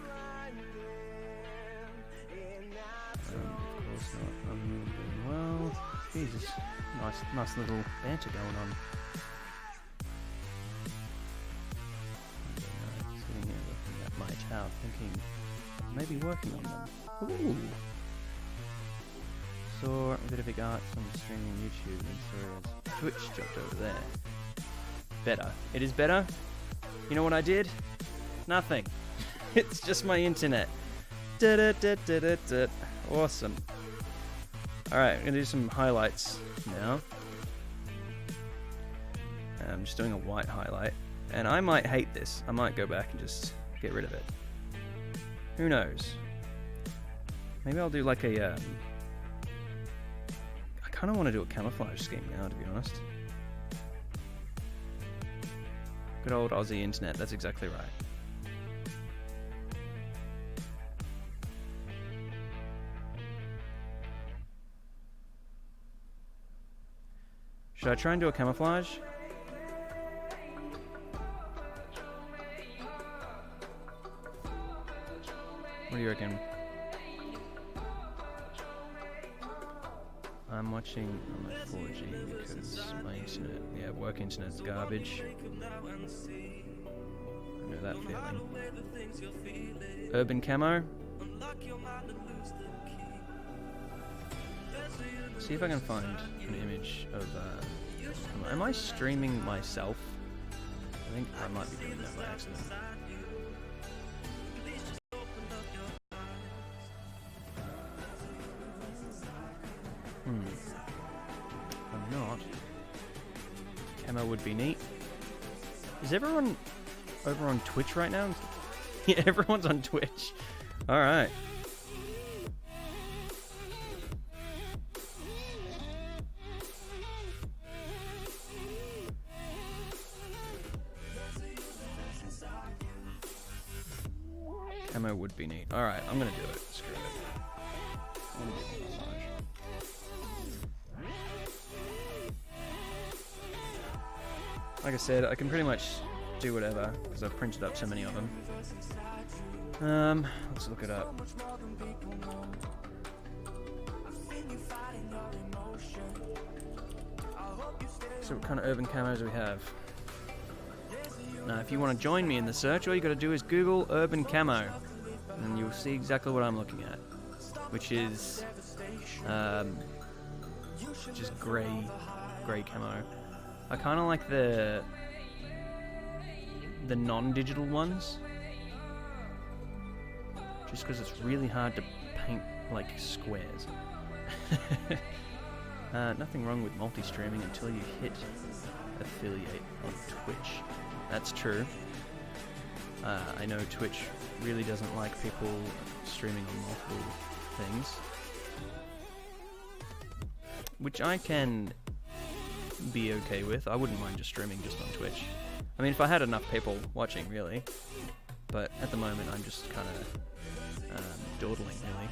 Of course not. I'm doing well. Jesus, nice little banter going on. Sitting here looking at my towel, thinking maybe working on them. Ooh. Saw a bit of art from streaming YouTube and saw Twitch jumped over there. Better. It is better. You know what I did? Nothing. It's just my internet. Awesome. Alright, I'm going to do some highlights now. I'm just doing a white highlight. And I might hate this. I might go back and just get rid of it. Who knows? Maybe I'll do like a... I kind of want to do a camouflage scheme now, to be honest. Good old Aussie internet, that's exactly right. Should I try and do a camouflage? What do you reckon? I'm watching on my 4G because my internet, work internet's garbage. I know that feeling. Urban Camo. See if I can find an image of. Am I streaming myself? I think I might be doing that by accident. I'm not. Camo would be neat. Is everyone over on Twitch right now? Yeah, everyone's on Twitch. Alright. Camo would be neat. Alright, I'm gonna do it. Screw it. I'm gonna do a massage. Like I said, I can pretty much do whatever because I've printed up so many of them. Let's look it up. So what kind of urban camos do we have? Now, if you want to join me in the search, all you got to do is Google urban camo, and you'll see exactly what I'm looking at, which is just grey camo. I kind of like the non-digital ones, just because it's really hard to paint like squares. Nothing wrong with multi-streaming until you hit affiliate on Twitch. That's true. I know Twitch really doesn't like people streaming on multiple things, which I can be okay with. I wouldn't mind just streaming just on Twitch. I mean, if I had enough people watching, really. But at the moment, I'm just kind of dawdling, really.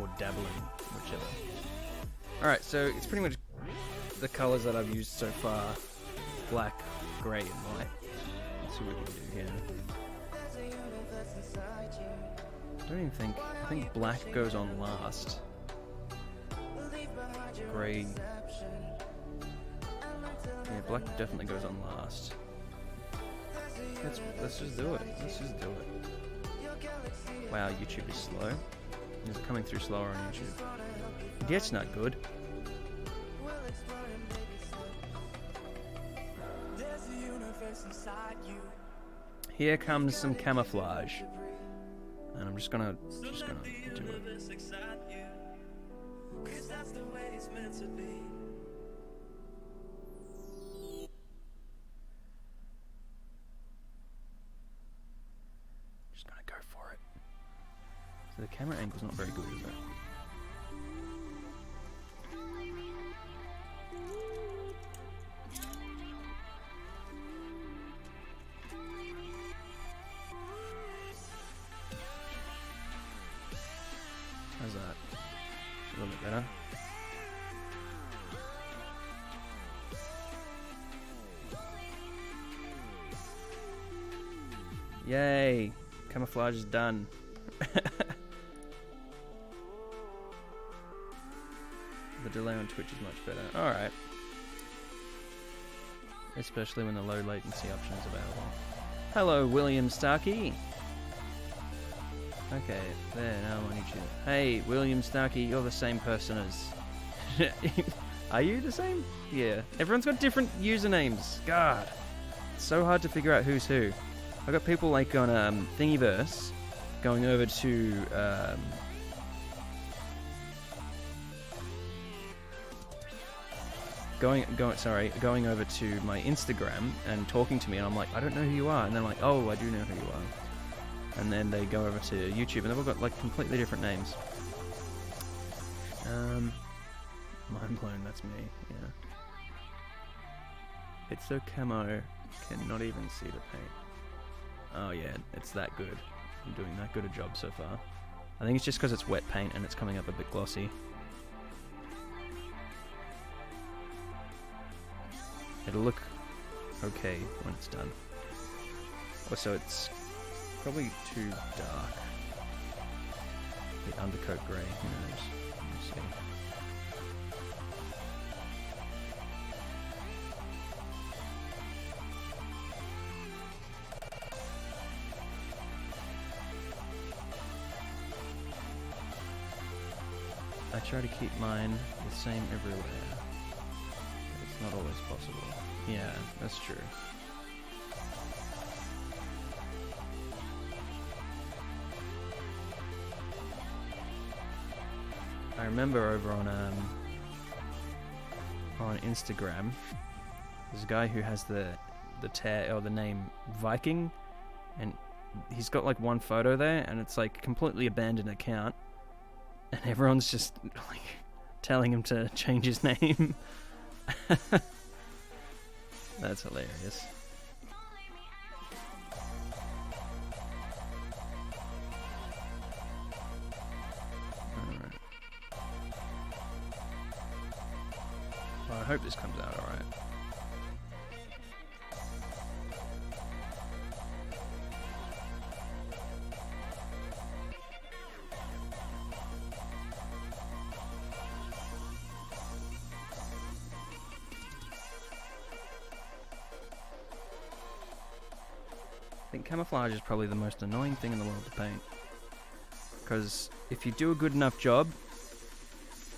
Or dabbling, whichever. Alright, so it's pretty much the colours that I've used so far. Black, grey, and white. Let's see what we can do here. I don't even think... I think black goes on last. Grey... Yeah, black definitely goes on last. Let's just do it. Let's just do it. Wow, YouTube is slow. It's coming through slower on YouTube. Yeah, it's not good. Here comes some camouflage, and I'm just gonna do it. Just gonna go for it. So the camera angle's not very good, is it? How's that? A little bit better. Yay! Camouflage is done. The delay on Twitch is much better. Alright. Especially when the low latency option is available. Hello, William Starkey! Okay, there, now I'm on YouTube. Hey, William Starkey, you're the same person as... Are you the same? Yeah. Everyone's got different usernames. God. It's so hard to figure out who's who. I've got people like on Thingiverse going over to... going over to my Instagram and talking to me, and I'm like, I don't know who you are. And they're like, oh, I do know who you are. And then they go over to YouTube, and they've all got like completely different names. Mind blown, that's me, yeah. It's so camo, cannot even see the paint. Oh yeah, it's that good. I'm doing that good a job so far. I think it's just because it's wet paint and it's coming up a bit glossy. It'll look okay when it's done. Also, it's probably too dark. The undercoat grey, who knows? Let's see. I try to keep mine the same everywhere. It's not always possible. Yeah, that's true. I remember over on Instagram, there's a guy who has the name Viking, and he's got like one photo there, and it's like completely abandoned account, and everyone's just like telling him to change his name. That's hilarious. Alright. Well, I hope this comes out alright. think camouflage is probably the most annoying thing in the world to paint. Because if you do a good enough job,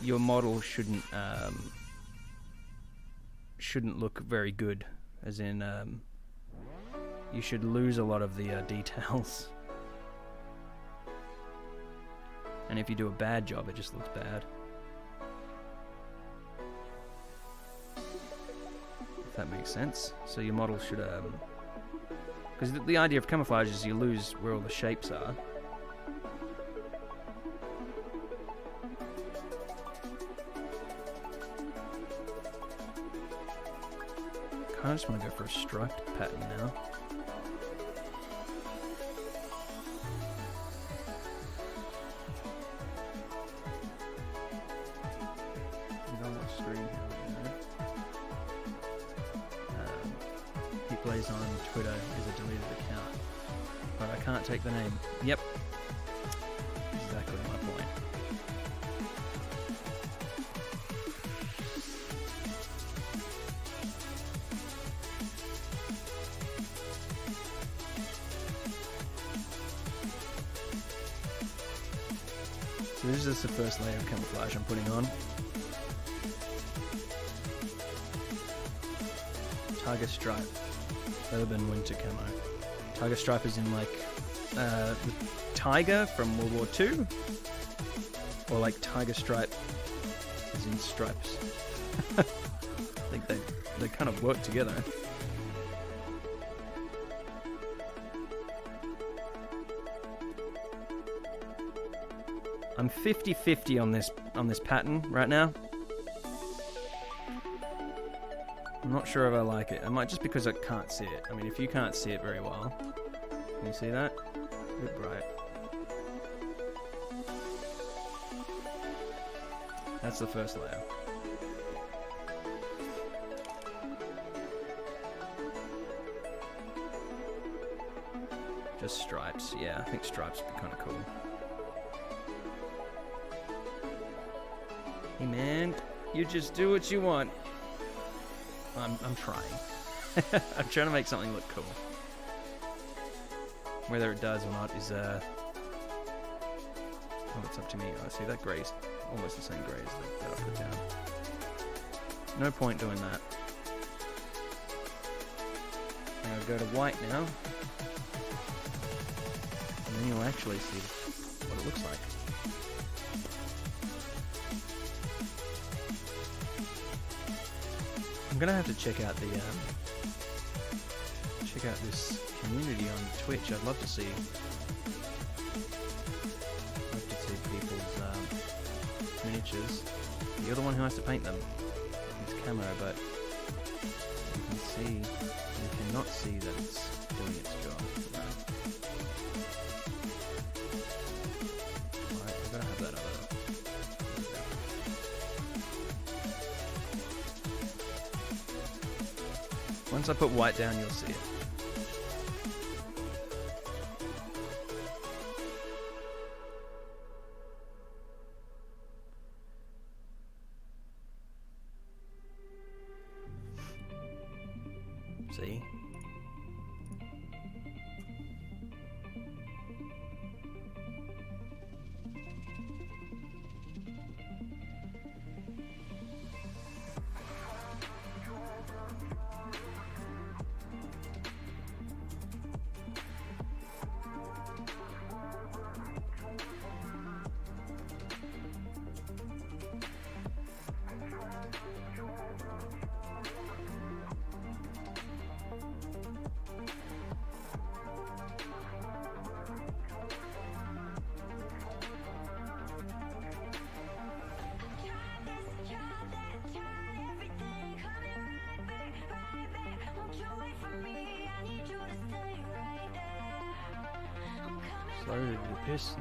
your model shouldn't look very good. As in, you should lose a lot of the details. And if you do a bad job, it just looks bad. If that makes sense. So your model should, because the idea of camouflage is you lose where all the shapes are. I just want to go for a striped pattern now. He plays on Twitter is a deleted account, but I can't take the name. Yep, exactly my point. So this is the first layer of camouflage I'm putting on. Tiger Stripe, Urban Winter Camo. Tiger Stripe is in like the tiger from World War II, or like Tiger Stripe is in stripes. I think they kind of work together. I'm 50-50 on this pattern right now. I'm not sure if I like it. I might just because I can't see it. I mean, if you can't see it very well, can you see that? A bit bright. That's the first layer. Just stripes. Yeah, I think stripes would be kind of cool. Hey man, you just do what you want. I'm trying. I'm trying to make something look cool. Whether it does or not is oh, it's up to me. Oh, see that gray's almost the same gray as that I put down. No point doing that. I'm gonna go to white now, and then you'll actually see what it looks like. I'm gonna have to check out the this community on Twitch. I'd love to see people's miniatures. You're the one who has to paint them. It's Camo, but you can see, you cannot see that it's doing its job. Alright, I've gotta have that other. Once I put white down, you'll see it. See? Slowly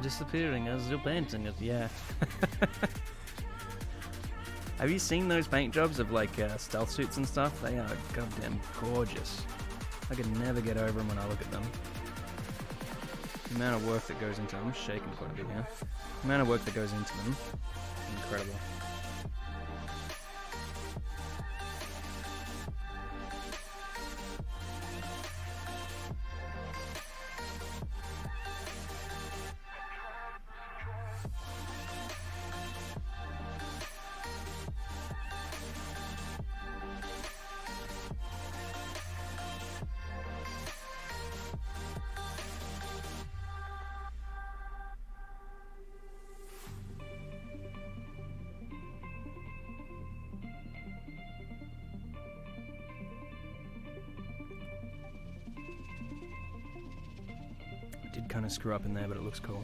disappearing as you're painting it, yeah. Have you seen those paint jobs of like stealth suits and stuff? They are goddamn gorgeous. I could never get over them when I look at them. The amount of work that goes into them, I'm shaking quite a bit here. The amount of work that goes into them, incredible. kind of screw up in there, but it looks cool.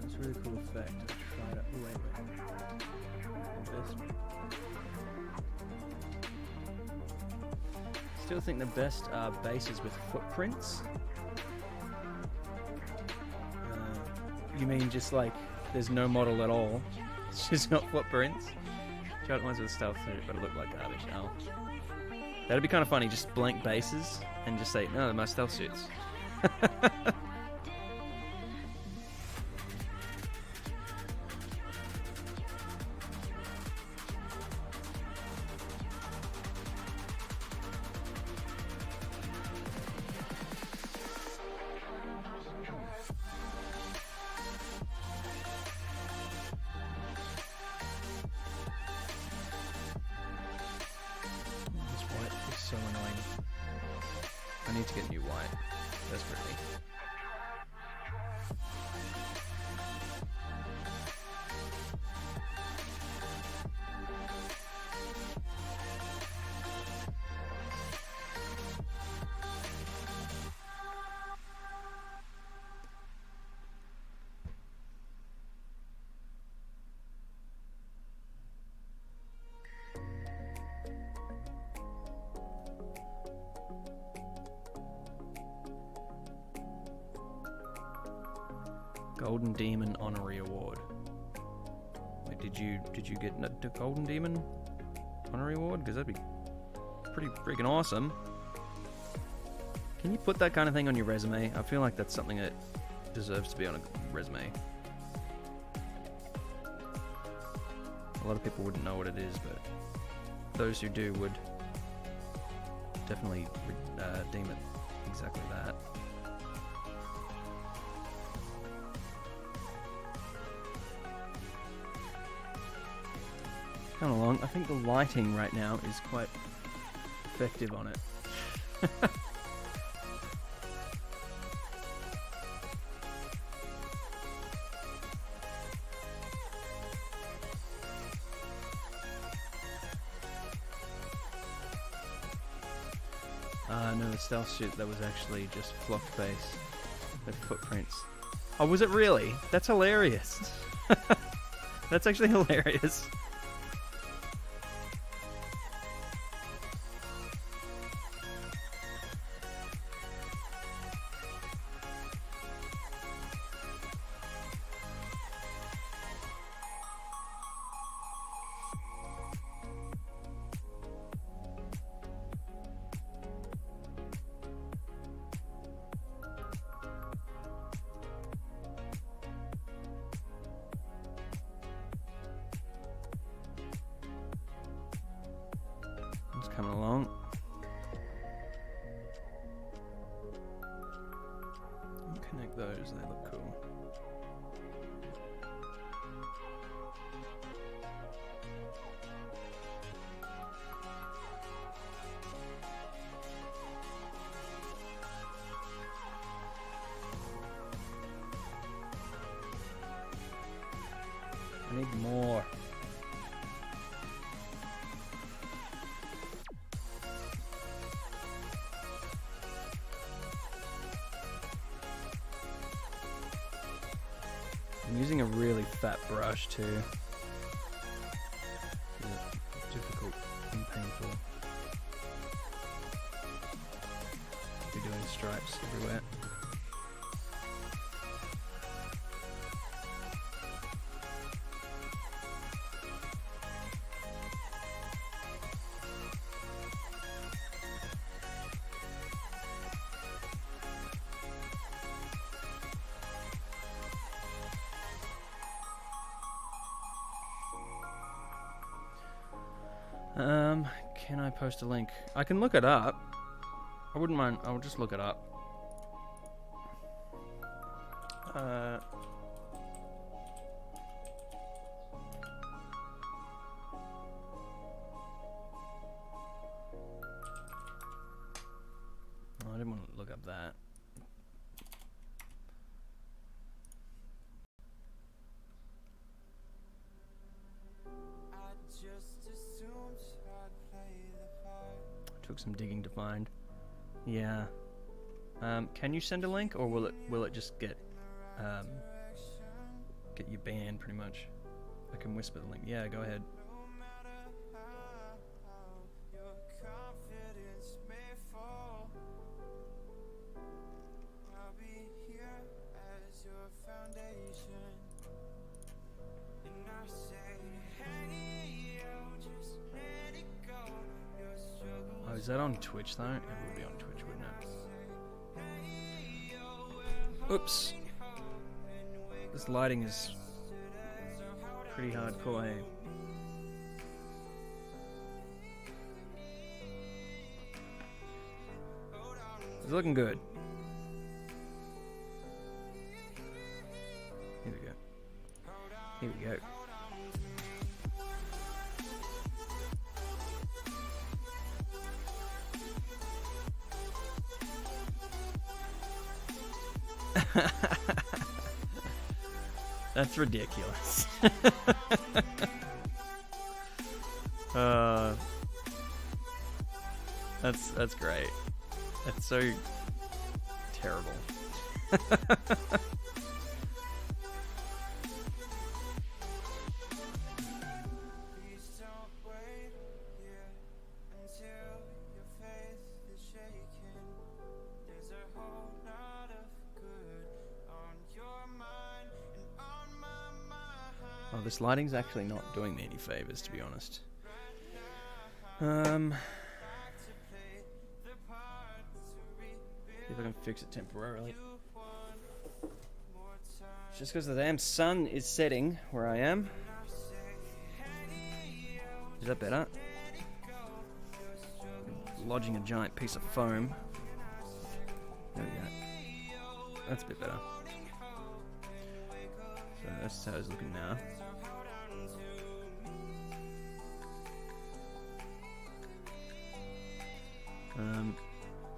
It's a really cool effect. I tried it. Oh, wait. Still think the best are bases with footprints. You mean just like there's no model at all? It's just got footprints? Tried ones with stealth suit, but it looked like garbage. Oh. That'd be kind of funny, just blank bases and just say, no, they're my stealth suits. So annoying. I need to get new white, desperately. Golden Demon Honorary Award. Wait, did you get the Golden Demon Honorary Award? Because that'd be pretty freaking awesome. Can you put that kind of thing on your resume? I feel like that's something that deserves to be on a resume. A lot of people wouldn't know what it is, but those who do would definitely deem it exactly that. Come along. I think the lighting right now is quite effective on it. No, the stealth suit, that was actually just flock base with footprints. Oh, was it really? That's hilarious. That's actually hilarious. It's coming along. I'll connect those, they look cool. I need more. I'm using a really fat brush too. It's difficult and painful. Be doing stripes everywhere. Can I post a link? I can look it up. I wouldn't mind. I'll just look it up. I didn't want to look up that. Took some digging to find. Yeah. Can you send a link, or will it just get you banned pretty much? I can whisper the link. Yeah, go ahead. Oh, is that on Twitch though? It would be on Twitch, wouldn't it? Oops. This lighting is pretty hardcore, hey? It's looking good. Here we go. Here we go. That's ridiculous. That's great. That's so terrible. Oh, this lighting's actually not doing me any favors, to be honest. See if I can fix it temporarily. It's just because the damn sun is setting where I am. Is that better? Lodging a giant piece of foam. There we go. That's a bit better. So that's how it's looking now.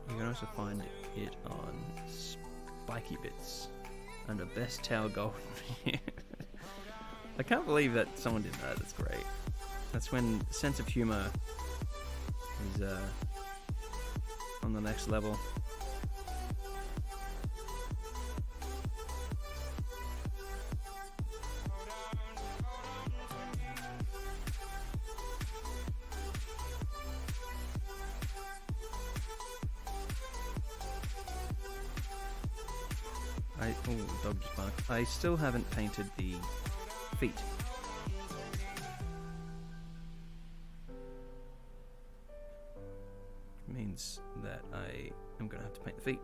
You can also find it on Spiky Bits under Best Tower Gold. I can't believe that someone did that. That's great. That's when sense of humor is on the next level. Oh, dog just barked. I still haven't painted the feet. Means that I am going to have to paint the feet.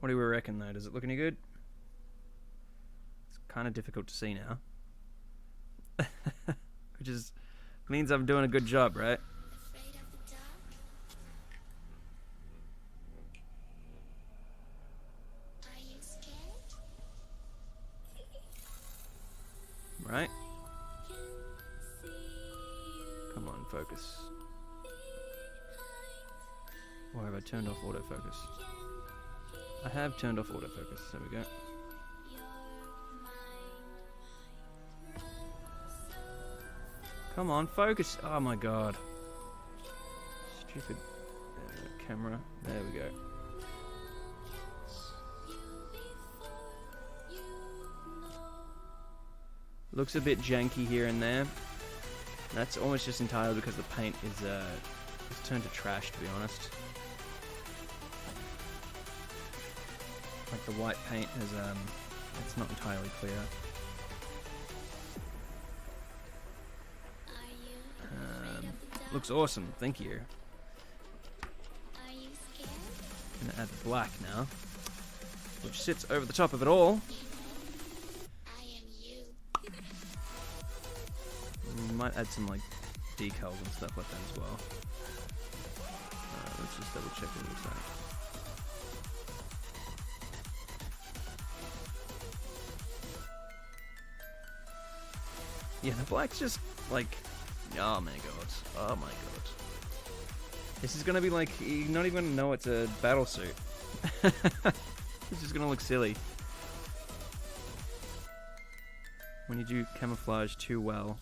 What do we reckon though? Does it look any good? It's kind of difficult to see now. Which means I'm doing a good job, right? Right? Come on, focus. Or have I turned off autofocus? I have turned off autofocus. There we go. Come on, focus! Oh my god. Stupid camera. There we go. Looks a bit janky here and there. That's almost just entirely because the paint is turned to trash, to be honest. Like the white paint has it's not entirely clear. Looks awesome, thank you. I'm gonna add the black now, which sits over the top of it all. We might add some like decals and stuff like that as well. Let's just double check what it looks like. Yeah, the black's just like, oh my god, oh my god. This is gonna be like, you're not even gonna know it's a battle suit. It's just gonna look silly. When you do camouflage too well,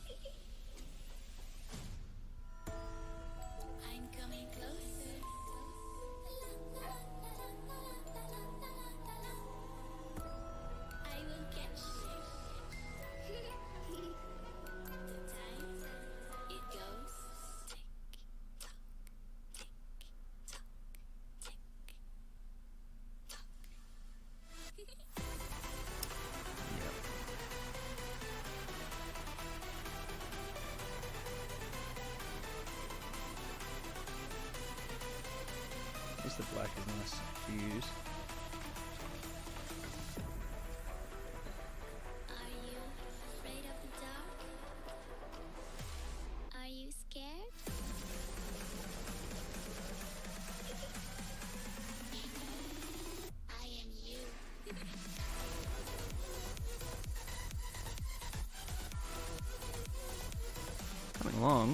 to use. Are you afraid of the dark? Are you scared? I am you. Coming along.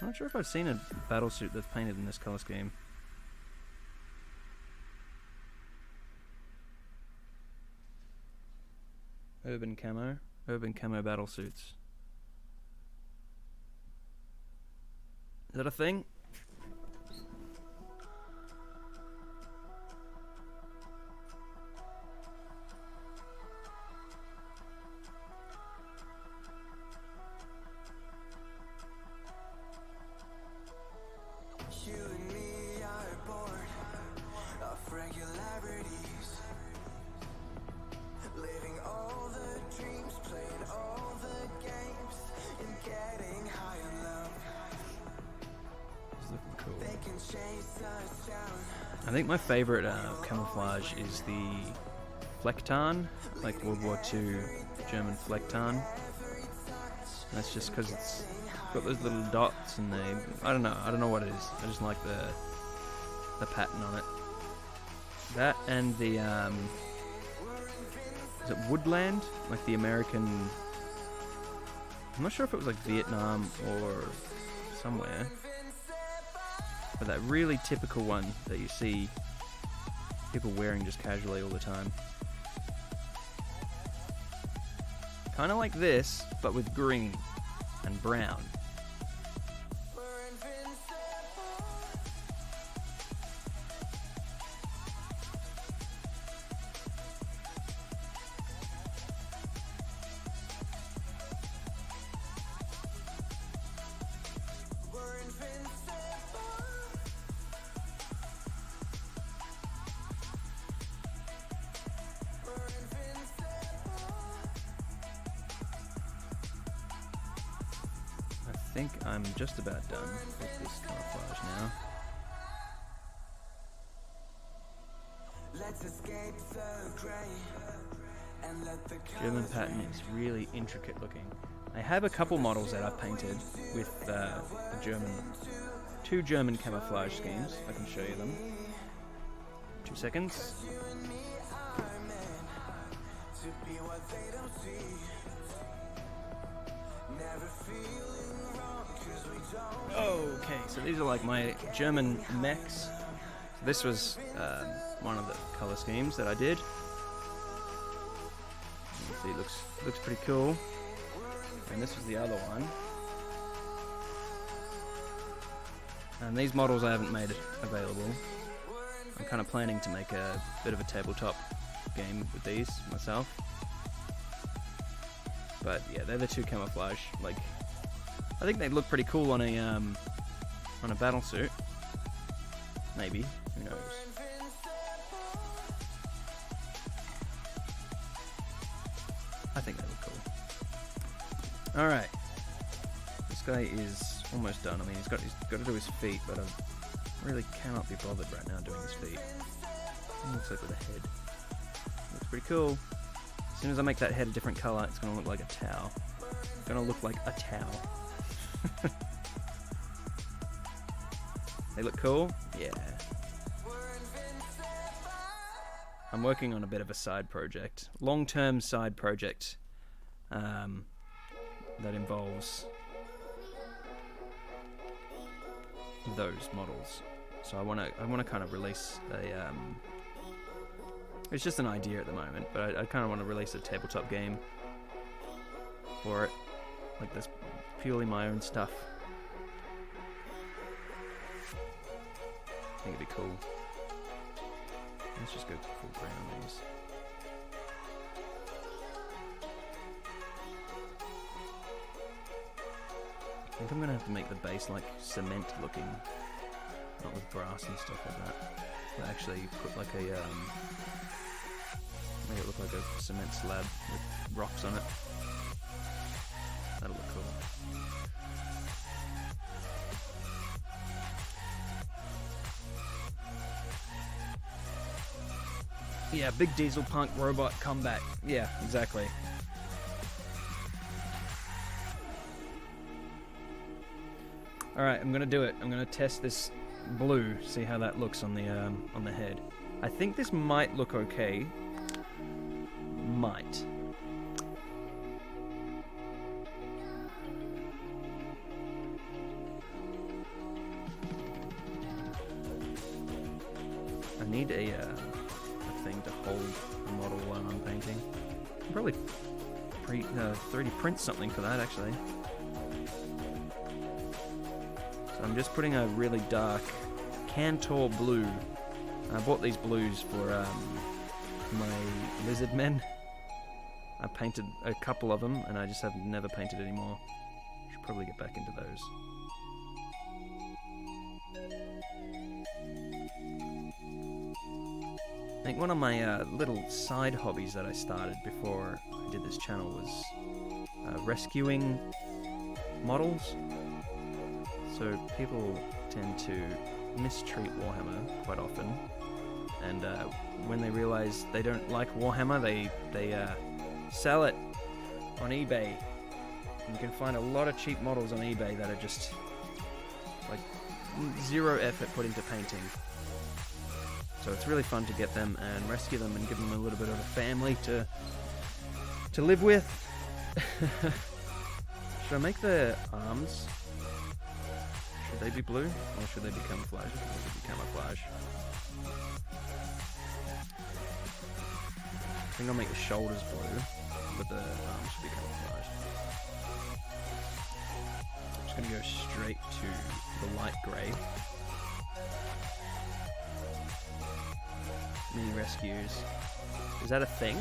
I'm not sure if I've seen a battlesuit that's painted in this color scheme. Urban camo battlesuits. Is that a thing? You and me are bored of regularities, living all the dreams, playing all the games, and getting high on love. It's looking cool. They can chase us down. I think my favorite camouflage is the Flecktarn, like World War II German Flecktarn. That's just because it's got those little dots and I don't know what it is. I just like the pattern on it. That and the is it Woodland? Like the American, I'm not sure if it was like Vietnam or somewhere, but that really typical one that you see people wearing just casually all the time. Kind of like this, but with green and brown. I think I'm just about done with this camouflage now. Let's escape the gray and let the German pattern is really intricate looking. I have a couple models that I've painted with the two German camouflage schemes. I can show you them. 2 seconds. to be what they don't see. Never feeling wrong 'cause we don't. Okay, so these are like my German mechs. This was one of the color schemes that I did. You can see it looks pretty cool. And this was the other one. And these models I haven't made available. I'm kind of planning to make a bit of a tabletop game with these myself. But yeah, they're the two camouflage. Like, I think they look pretty cool on a battlesuit. Maybe, who knows? I think they look cool. All right, this guy is almost done. I mean, he's got to do his feet, but I really cannot be bothered right now doing his feet. It looks like with a head. Looks pretty cool. As soon as I make that head a different color, it's gonna look like a towel. It's gonna look like a towel. They look cool? Yeah. I'm working on a bit of a side project, long-term side project, that involves those models. So I want to kind of release a. It's just an idea at the moment, but I kind of want to release a tabletop game for it, like this, purely my own stuff. I think it'd be cool. Let's just go full brown on these. I think I'm gonna have to make the base like cement looking, not with brass and stuff like that. But actually put like a make it look like a cement slab with rocks on it. That'll look cool. Yeah, big diesel punk robot comeback. Yeah, exactly. Alright, I'm gonna do it. I'm gonna test this blue, see how that looks on the head. I think this might look okay. Might. I need a thing to hold the model while I'm painting. I'll probably 3D print something for that actually. So I'm just putting a really dark Cantor blue. I bought these blues for my lizard men. I painted a couple of them and I just have never painted anymore. Should probably get back into those. I think one of my little side hobbies that I started before I did this channel was rescuing models. So people tend to mistreat Warhammer quite often, and when they realize they don't like Warhammer, they sell it on eBay. And you can find a lot of cheap models on eBay that are just like zero effort put into painting. So it's really fun to get them and rescue them and give them a little bit of a family to live with. Should I make the arms? Should they be blue or should they be camouflage? I think they should be camouflage. I think I'll make the shoulders blue, but the arms should be camouflage. I'm just going to go straight to the light grey. Mini rescues. Is that a thing?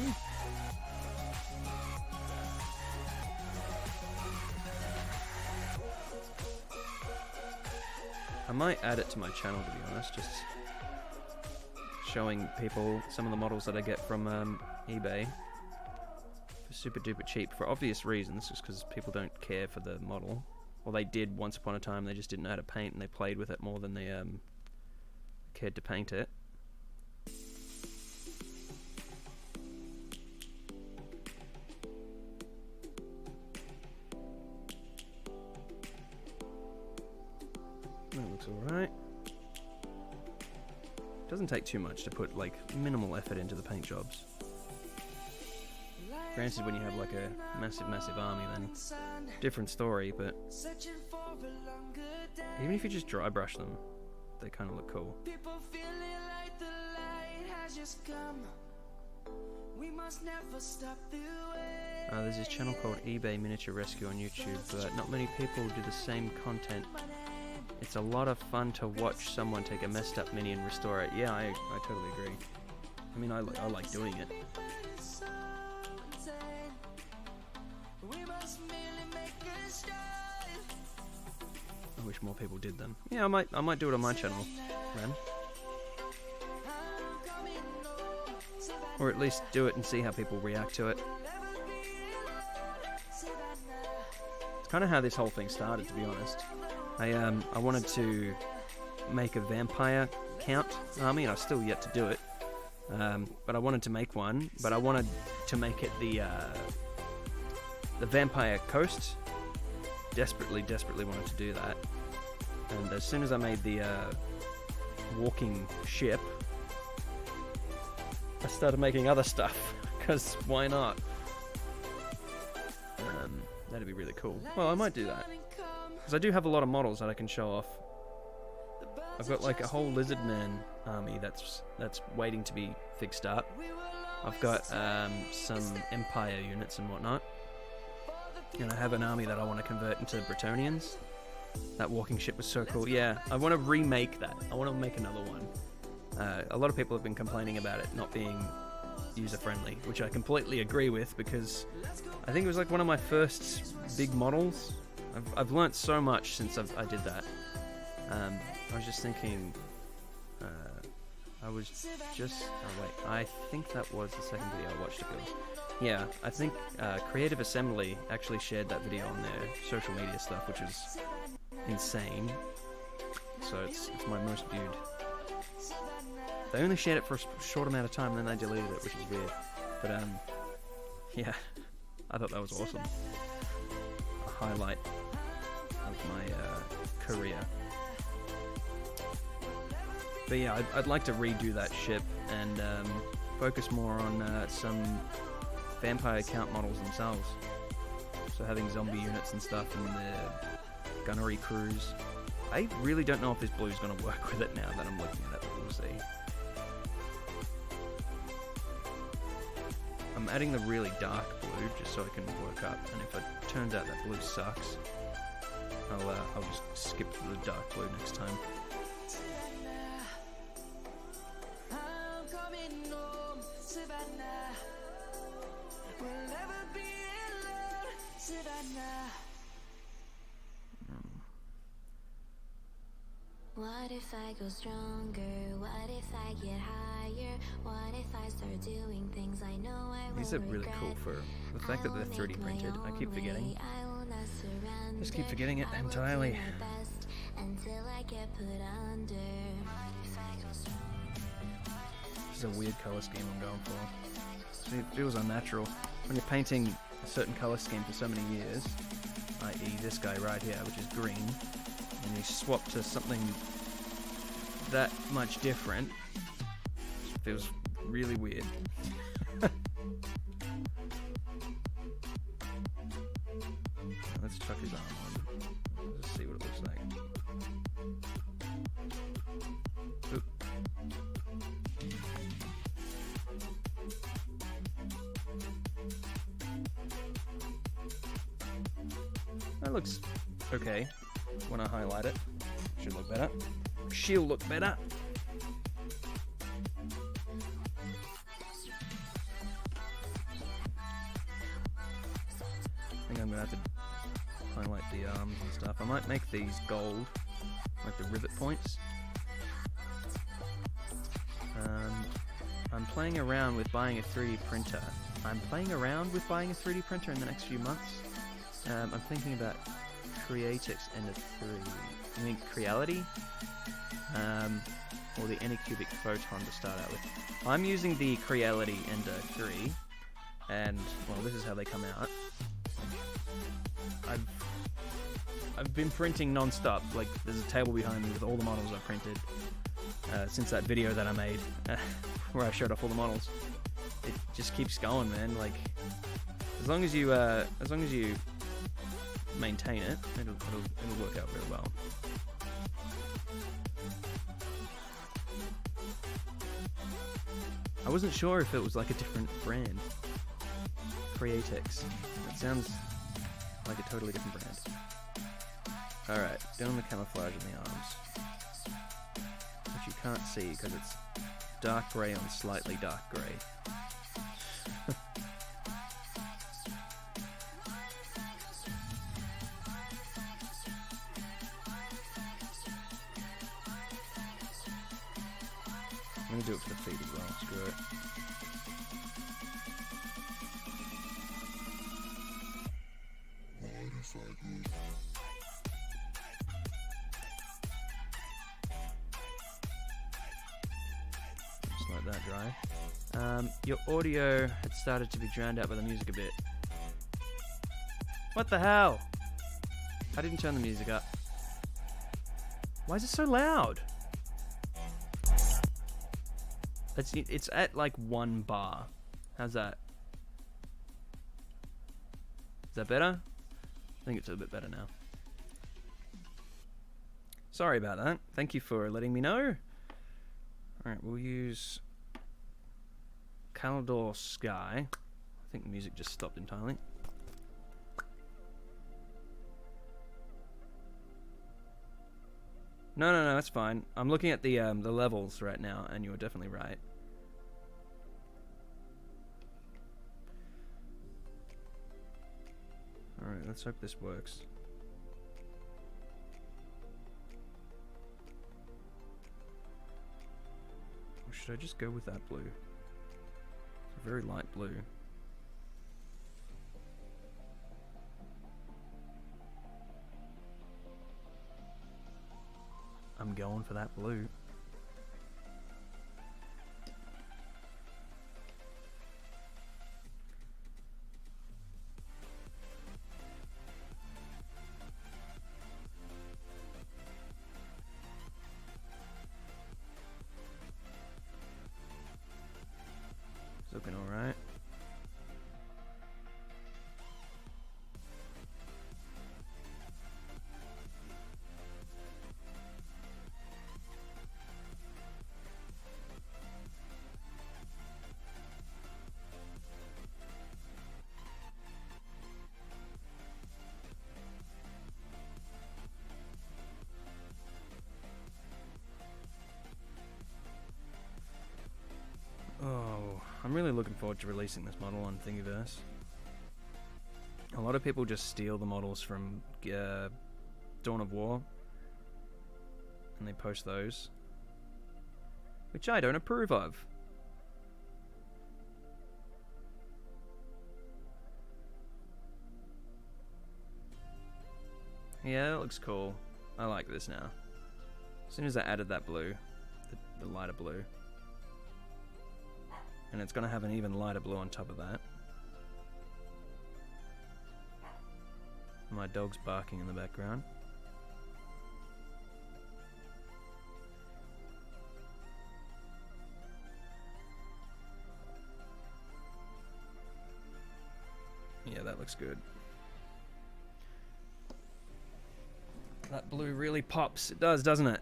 I might add it to my channel, to be honest, just showing people some of the models that I get from eBay for super duper cheap, for obvious reasons, just because people don't care for the model. Well, they did once upon a time, they just didn't know how to paint and they played with it more than they cared to paint it. That looks alright. Doesn't take too much to put like minimal effort into the paint jobs. Granted, when you have like a massive army, then different story, but even if you just dry brush them, they kind of look cool. There's this channel called eBay Miniature Rescue on YouTube, but not many people do the same content. It's a lot of fun to watch someone take a messed up mini and restore it. Yeah, I totally agree. I mean, I like doing it. I wish more people did them. Yeah, I might do it on my channel, man. Or at least do it and see how people react to it. It's kind of how this whole thing started, to be honest. I wanted to make a vampire count army, and I've still yet to do it. But I wanted to make one, but I wanted to make it the vampire coast. Desperately wanted to do that. And as soon as I made the walking ship, I started making other stuff, because why not? That'd be really cool. Well, I might do that. Because I do have a lot of models that I can show off. I've got like a whole Lizardman army that's waiting to be fixed up. I've got some Empire units and whatnot. And I have an army that I want to convert into Bretonnians. That walking ship was so cool. Yeah, I want to remake that. I want to make another one. A lot of people have been complaining about it not being user-friendly, which I completely agree with, because I think it was like one of my first big models. I've learnt so much since I did that. I was just thinking. Oh wait, I think that was the second video I watched of yours. Yeah, I think Creative Assembly actually shared that video on their social media stuff, which is insane. So it's my most viewed. They only shared it for a short amount of time, and then they deleted it, which is weird. But yeah, I thought that was awesome. A highlight of my career. But yeah, I'd like to redo that ship and focus more on some vampire count models themselves. So having zombie units and stuff and the gunnery crews. I really don't know if this blue is going to work with it now that I'm looking at it, but we'll see. I'm adding the really dark blue just so I can work up, and if it turns out that blue sucks, I'll just skip to the dark blue next time. What if I go stronger? What if I get higher? What if I start doing things I know I won't These are really cool for the fact that they're 3D printed. I keep forgetting. Just keep forgetting it entirely. This is a weird color scheme I'm going for. See, it feels unnatural. When you're painting a certain color scheme for so many years, i.e. this guy right here, which is green, and you swap to something that much different, it feels really weird. Let's chuck his arm on. Let's see what it looks like. Oop. That looks okay when I highlight it. Should look better. She'll look better. I think I'm gonna have to highlight the arms and stuff. I might make these gold, like the rivet points. I'm playing around with buying a 3D printer. I'm playing around with buying a 3D printer in the next few months. I'm thinking about Creatix Ender 3. I think Creality, or the Anycubic Photon to start out with. I'm using the Creality Ender 3, and well, this is how they come out. I've been printing non-stop. Like, there's a table behind me with all the models I've printed since that video that I made where I showed off all the models. It just keeps going, man. Like, as long as you maintain it, it'll work out very well. I wasn't sure if it was like a different brand. Creatix. It sounds like a totally different brand. Alright, doing the camouflage on the arms. Which you can't see because it's dark grey on slightly dark grey. I'm gonna do it for the feet as well, screw it. Just let that dry. Your audio had started to be drowned out by the music a bit. What the hell? I didn't turn the music up. Why is it so loud? It's at like 1 bar. How's that? Is that better? I think it's a bit better now. Sorry about that. Thank you for letting me know. Alright, we'll use Calidor Sky. I think the music just stopped entirely. No, that's fine. I'm looking at the levels right now, and you're definitely right. Alright, let's hope this works. should I just go with that blue? It's a very light blue. I'm going for that blue. It's looking alright. Oh, I'm really looking forward to releasing this model on Thingiverse. A lot of people just steal the models from Dawn of War and they post those, which I don't approve of. Yeah, that looks cool. I like this now. As soon as I added that blue, the lighter blue, and it's going to have an even lighter blue on top of that. My dog's barking in the background. Yeah, that looks good. That blue really pops. It does, doesn't it?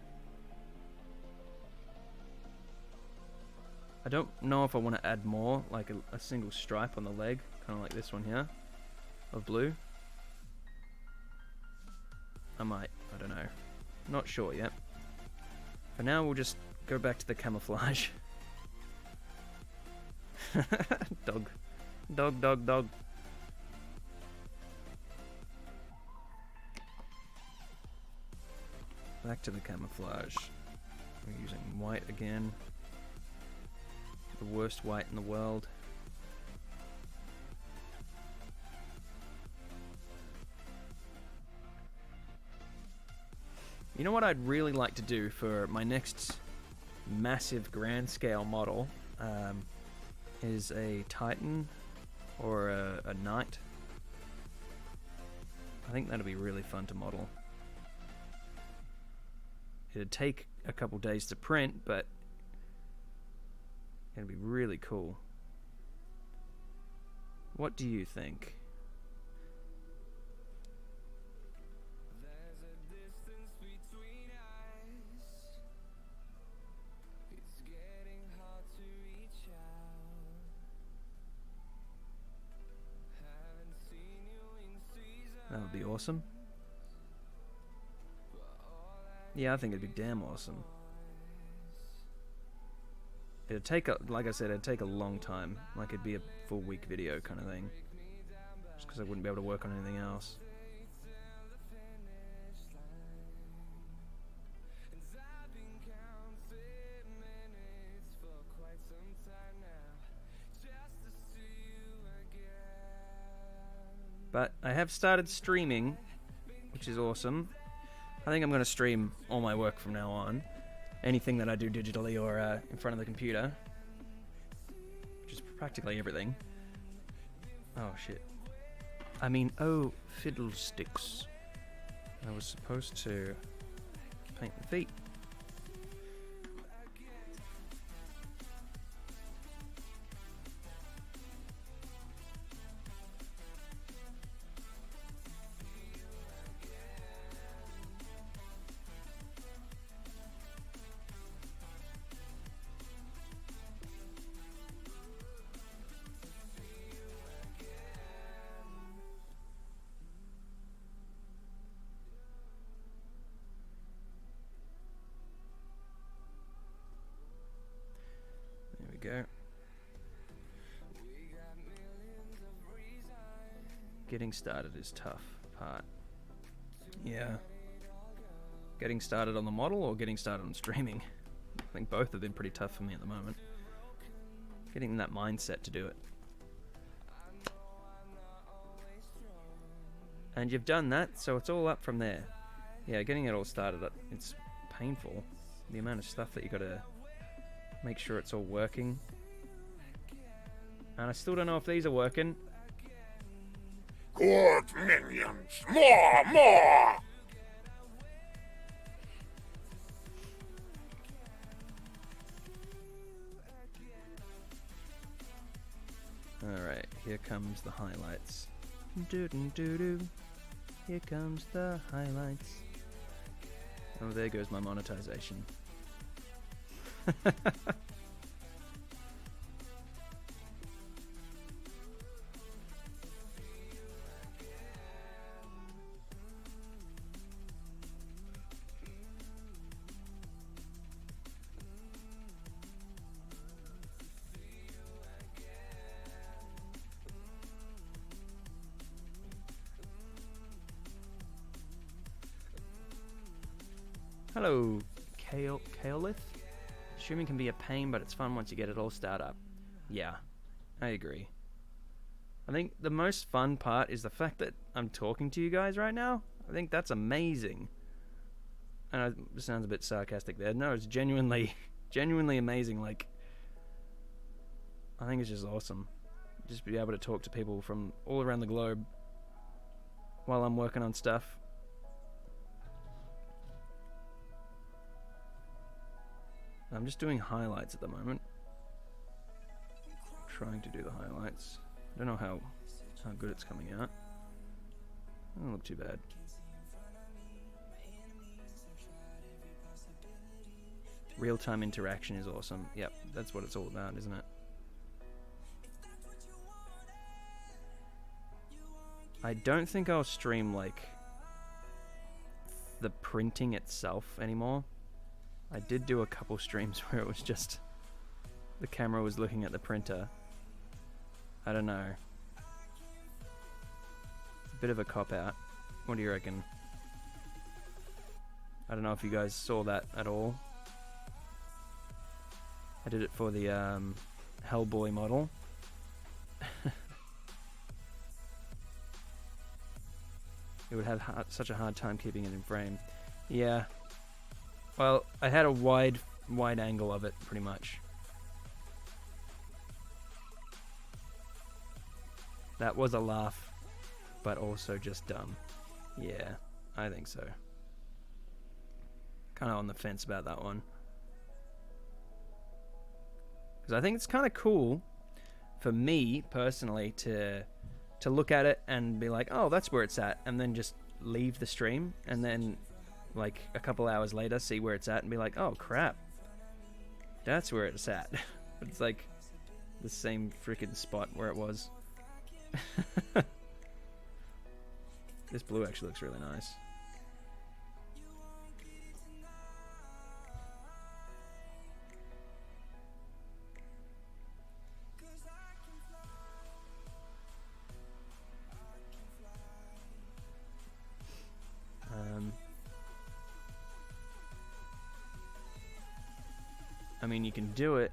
I don't know if I want to add more, like a single stripe on the leg, kind of like this one here, of blue. I might, I don't know. Not sure yet. For now, we'll just go back to the camouflage. Dog. Dog, dog, dog. Back to the camouflage. We're using white again. The worst white in the world. You know what I'd really like to do for my next massive grand scale model is a Titan or a Knight. I think that'd be really fun to model. It'd take a couple days to print, but it'd be really cool. What do you think? There's a distance between us. It's getting hard to reach out. Haven't seen you in seasons. That would be awesome. Yeah, I think it'd be damn awesome. It'd take, like I said, it'd take a long time. Like, it'd be a full week video kind of thing. Just because I wouldn't be able to work on anything else. But I have started streaming, which is awesome. I think I'm going to stream all my work from now on. Anything that I do digitally or in front of the computer. Which is practically everything. Oh, shit. I mean, oh, fiddlesticks. I was supposed to paint the feet. Go. Getting started is tough part. Yeah. Getting started on the model or getting started on streaming? I think both have been pretty tough for me at the moment. Getting in that mindset to do it. And you've done that, so it's all up from there. Yeah, getting it all started up, it's painful. The amount of stuff that you gotta make sure it's all working. And I still don't know if these are working. Good minions, more! Alright, here comes the highlights. Doo-doo-doo-doo. Here comes the highlights. Oh, there goes my monetization. Hello, Kaolith. Streaming can be a pain, but it's fun once you get it all started up. Yeah, I agree. I think the most fun part is the fact that I'm talking to you guys right now. I think that's amazing. And it sounds a bit sarcastic there. No, it's genuinely amazing. Like, I think it's just awesome. Just be able to talk to people from all around the globe while I'm working on stuff. I'm just doing highlights at the moment. Trying to do the highlights. I don't know how good it's coming out. Doesn't look too bad. Real-time interaction is awesome. Yep, that's what it's all about, isn't it? I don't think I'll stream like the printing itself anymore. I did do a couple streams where it was just the camera was looking at the printer. I don't know. It's a bit of a cop-out. What do you reckon? I don't know if you guys saw that at all. I did it for the Hellboy model. It would have such a hard time keeping it in frame. Yeah. Well, I had a wide angle of it, pretty much. That was a laugh, but also just dumb. Yeah, I think so. Kind of on the fence about that one. Because I think it's kind of cool for me, personally, to look at it and be like, oh, that's where it's at, and then just leave the stream, and then like a couple hours later see where it's at and be like, oh crap, that's where it's at. But it's like the same freaking spot where it was. This blue actually looks really nice. I mean, you can do it,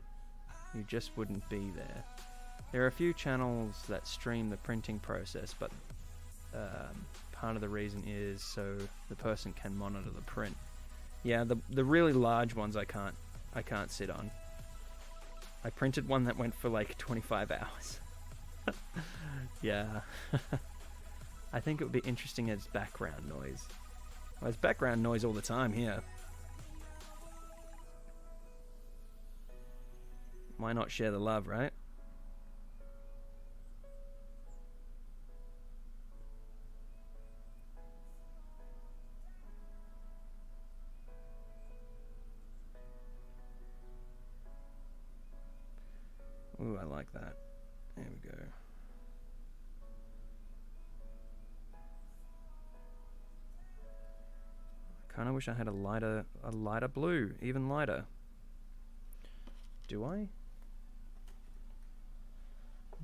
you just wouldn't be there. There are a few channels that stream the printing process, but part of the reason is so the person can monitor the print. Yeah, the really large ones I can't sit on. I printed one that went for like 25 hours. Yeah. I think it would be interesting as background noise. Well, it's background noise all the time here. Why not share the love, right? Ooh, I like that. There we go. I kind of wish I had a lighter blue, even lighter. Do I?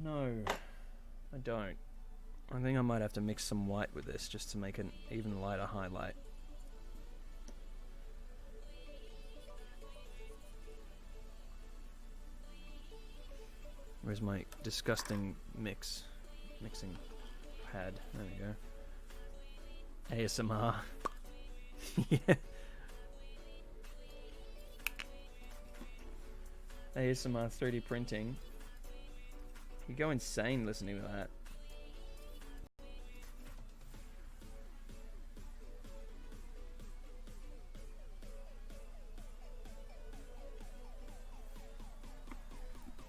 No, I don't. I think I might have to mix some white with this just to make an even lighter highlight. Where's my disgusting mixing pad? There we go. ASMR. Yeah. ASMR 3D printing. You go insane listening to that.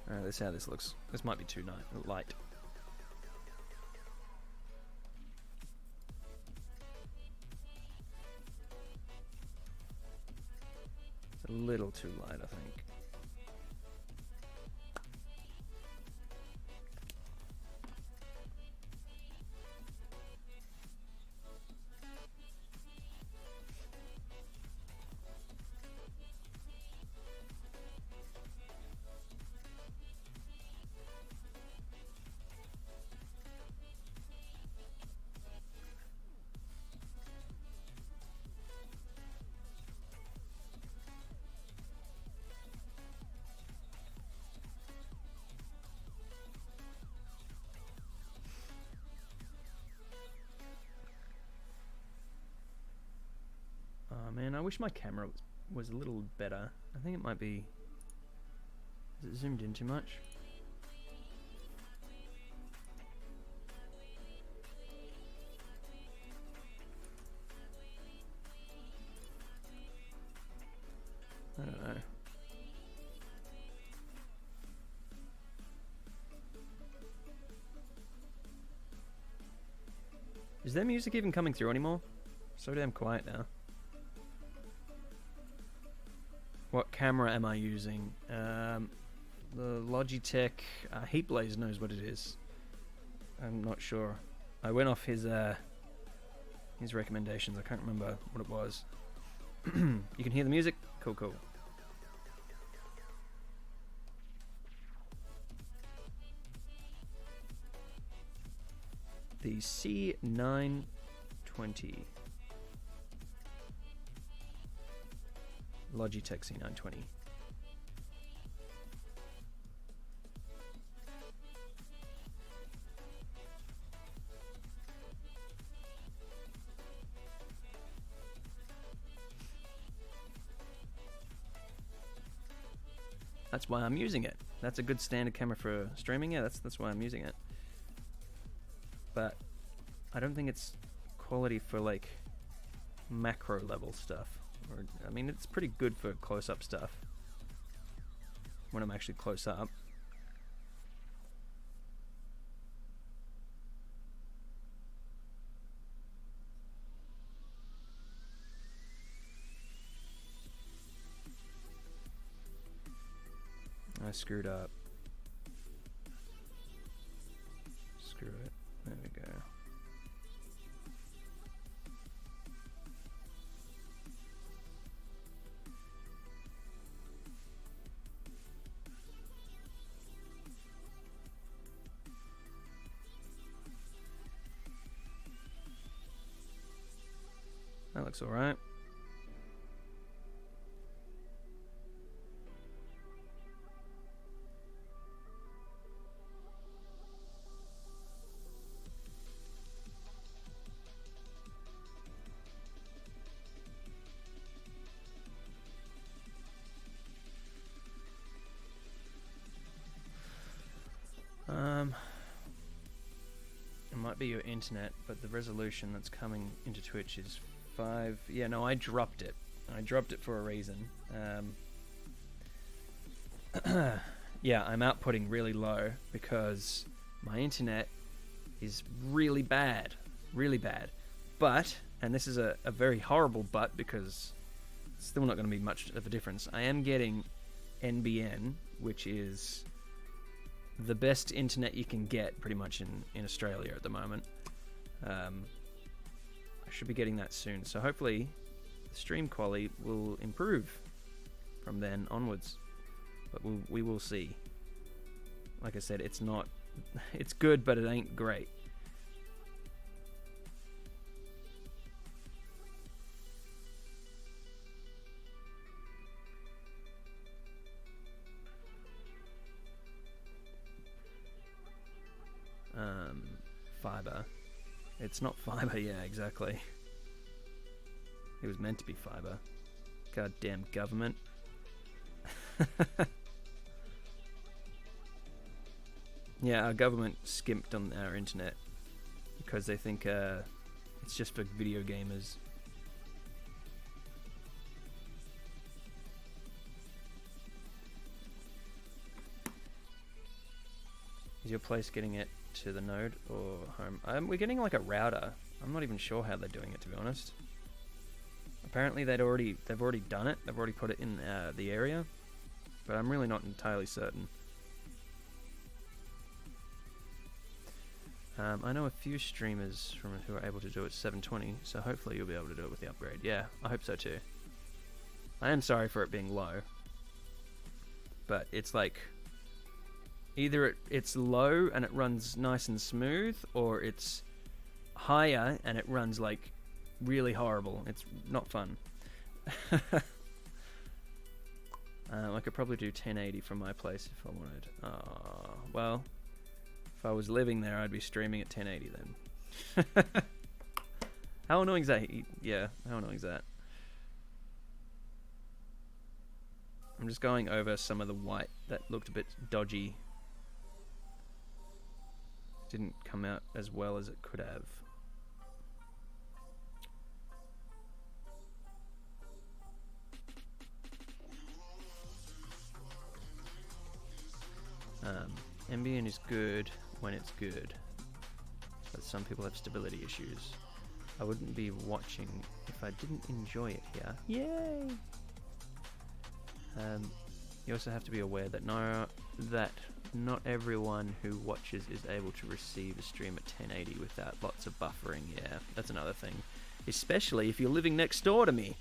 Alright, let's see how this looks. This might be too light. It's a little too light, I think. Man, I wish my camera was a little better. I think it might be... Is it zoomed in too much? I don't know. Is there music even coming through anymore? So damn quiet now. What camera am I using? The Logitech Heat Blaze knows what it is. I'm not sure. I went off his recommendations. I can't remember what it was. You can hear the music? Cool, cool. The C920. Logitech C920. That's why I'm using it. That's a good standard camera for streaming. Yeah, that's why I'm using it. But I don't think it's quality for like macro level stuff. Or, I mean, it's pretty good for close-up stuff when I'm actually close up. I screwed up. Screw it. There we go. That looks alright. It might be your internet, but the resolution that's coming into Twitch is 5. Yeah, no, I dropped it. I dropped it for a reason. Yeah, I'm outputting really low because my internet is really bad. Really bad. But, and this is a very horrible but because it's still not going to be much of a difference, I am getting NBN, which is the best internet you can get pretty much in Australia at the moment. I should be getting that soon, so hopefully the stream quality will improve from then onwards, but we will see. Like I said, it's good, but it ain't great. fiber. It's not fiber, yeah, exactly. It was meant to be fiber. Goddamn government. Yeah, our government skimped on our internet because they think it's just for video gamers. Is your place getting it to the node or home? We're getting like a router. I'm not even sure how they're doing it, to be honest. Apparently they've already done it. They've already put it in the area, but I'm really not entirely certain. I know a few streamers who are able to do it 720, so hopefully you'll be able to do it with the upgrade. Yeah, I hope so too. I am sorry for it being low, but it's like either it's low and it runs nice and smooth, or it's higher and it runs like really horrible. It's not fun. I could probably do 1080 from my place if I wanted. Well, if I was living there, I'd be streaming at 1080 then. How annoying is that? Yeah, how annoying is that? I'm just going over some of the white that looked a bit dodgy. Didn't come out as well as it could have. Ambient is good when it's good, but some people have stability issues. I wouldn't be watching if I didn't enjoy it here. Yay! You also have to be aware that not everyone who watches is able to receive a stream at 1080 without lots of buffering. Yeah, that's another thing. Especially if you're living next door to me.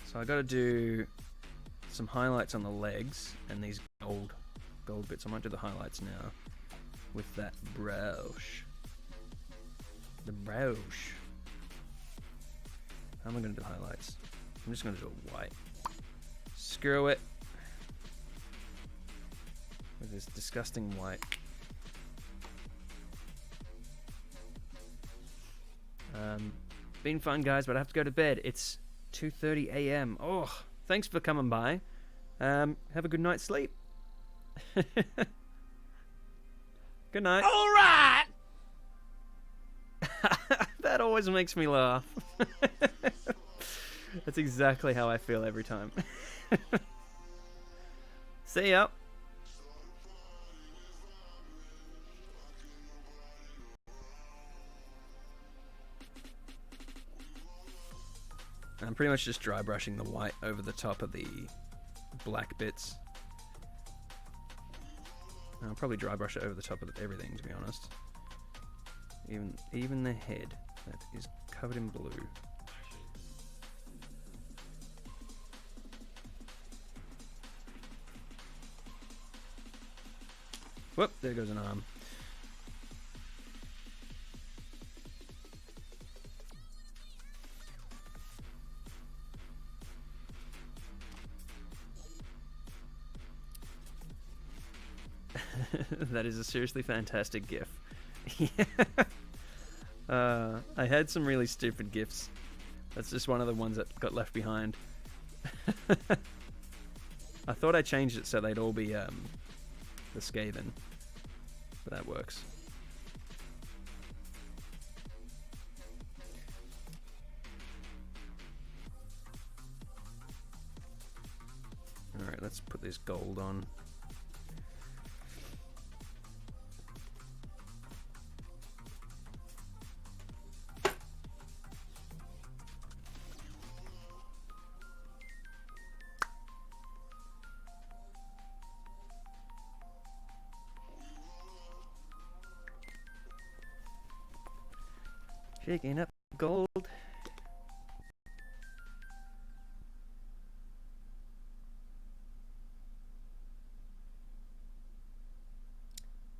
So I got to do some highlights on the legs and these gold bits. I might do the highlights now with that brush. The brush. How am I going to do highlights? I'm just going to do it white. Screw it. With this disgusting white. Been fun, guys, but I have to go to bed. It's 2:30 a.m. Oh, thanks for coming by. Have a good night's sleep. Good night. All right! That always makes me laugh. That's exactly how I feel every time. See ya. I'm pretty much just dry brushing the white over the top of the black bits. I'll probably dry brush it over the top of everything, to be honest. Even the head that is covered in blue. Whoop, there goes an arm. That is a seriously fantastic GIF. I had some really stupid GIFs. That's just one of the ones that got left behind. I thought I changed it so they'd all be the Skaven, but that works. Alright, let's put this gold on. Shaking up gold.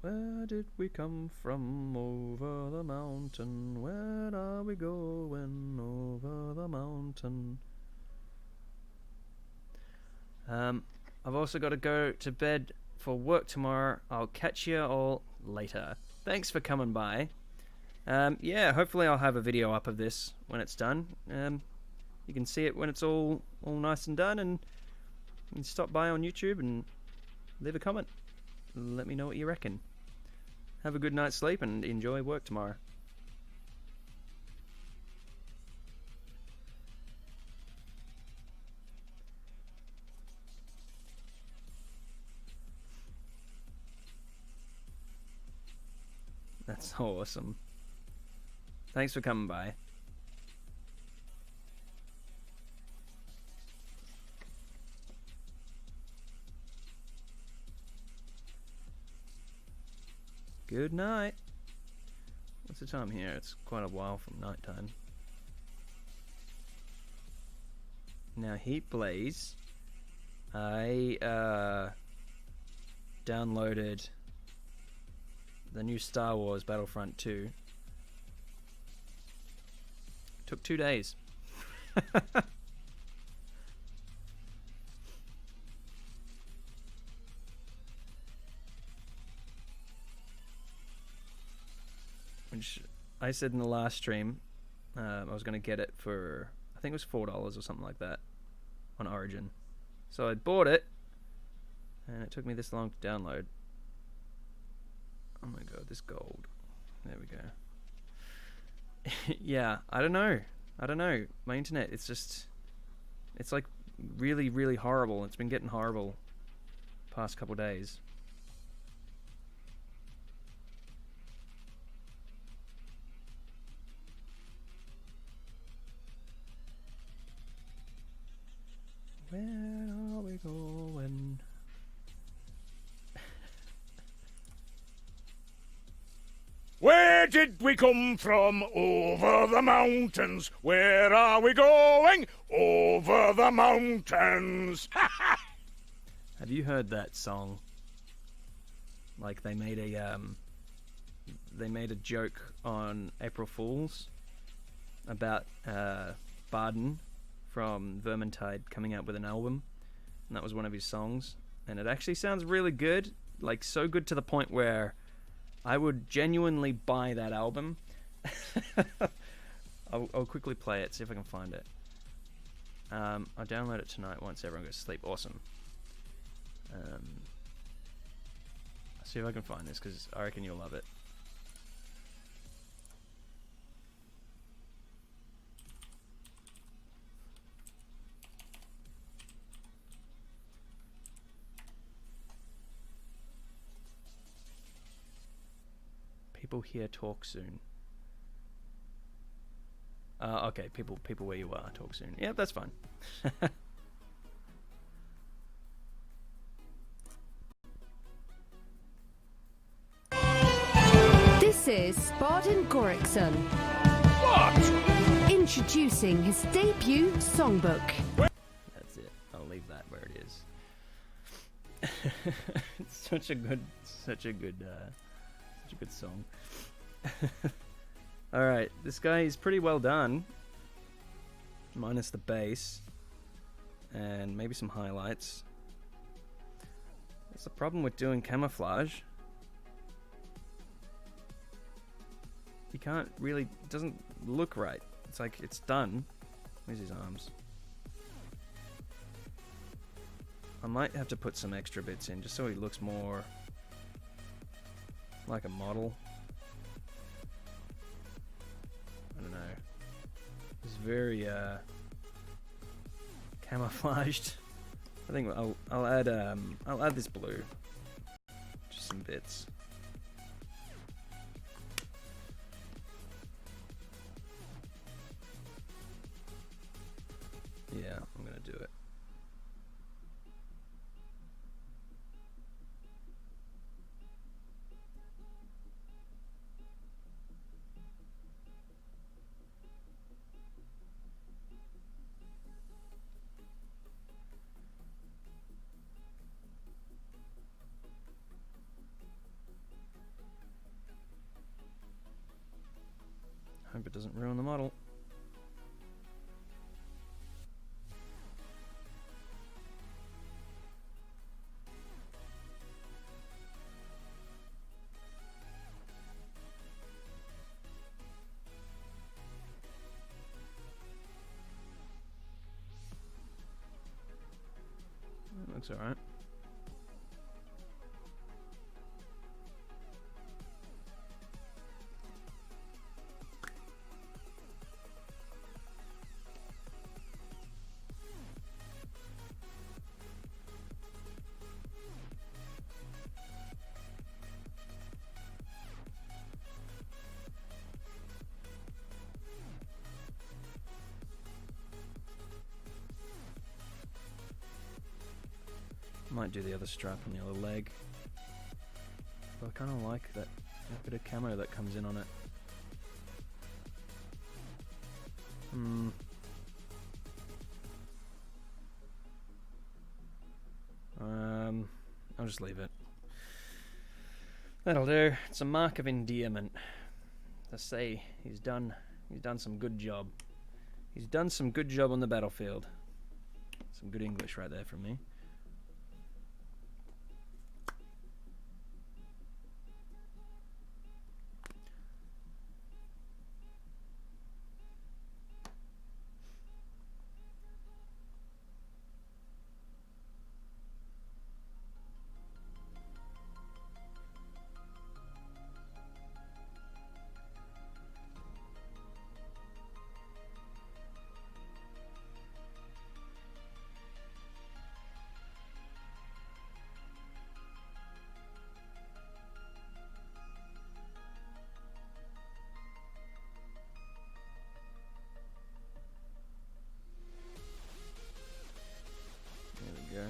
Where did we come from over the mountain? Where are we going over the mountain? I've also got to go to bed for work tomorrow. I'll catch you all later. Thanks for coming by. Yeah, hopefully I'll have a video up of this when it's done. You can see it when it's all nice and done, and you can stop by on YouTube and leave a comment. Let me know what you reckon. Have a good night's sleep and enjoy work tomorrow. That's awesome. Thanks for coming by. Good night. What's the time here? It's quite a while from nighttime. Now, Heat Blaze. I downloaded the new Star Wars Battlefront 2. Took 2 days. Which I said in the last stream, I was going to get it for, I think it was $4 or something like that on Origin. So I bought it, and it took me this long to download. Oh my god, this gold. There we go. Yeah, I don't know. My internet, it's like really, really horrible. It's been getting horrible past couple days. Where are we going? Where did we come from? Over the mountains. Where are we going? Over the mountains. Have you heard that song? Like they made a joke on April Fools about Barden from Vermintide coming out with an album, and that was one of his songs, and it actually sounds really good, like so good to the point where I would genuinely buy that album. I'll quickly play it, see if I can find it. I'll download it tonight once everyone goes to sleep. Awesome. I'll see if I can find this, because I reckon you'll love it. People here talk soon. Okay, people where you are talk soon. Yeah, that's fine. This is Spartan Gorikson. What? Introducing his debut songbook. That's it. I'll leave that where it is. It's such a good song. Alright, this guy is pretty well done. Minus the bass. And maybe some highlights. That's the problem with doing camouflage. You can't really, it doesn't look right. It's like, it's done. Where's his arms? I might have to put some extra bits in just so he looks more like a model. I don't know. It's very camouflaged. I think I'll add this blue. Just some bits. Yeah, I'm gonna do it. Hope it doesn't ruin the model. looks alright. Might do the other strap on the other leg. But I kind of like that bit of camo that comes in on it. I'll just leave it. That'll do. It's a mark of endearment. To say he's done some good job. He's done some good job on the battlefield. Some good English right there from me. There we go.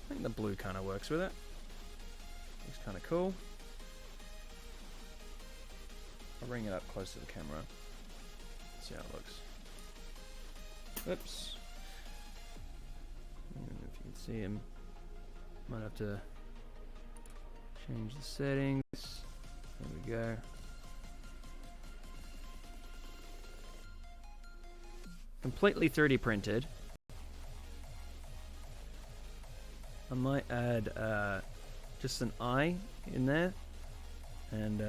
I think the blue kind of works with it. Looks kind of cool. I'll bring it up close to the camera. See how it looks. Oops. I don't know if you can see him. Might have to change the settings. There we go. Completely 3D printed. I might add just an eye in there. And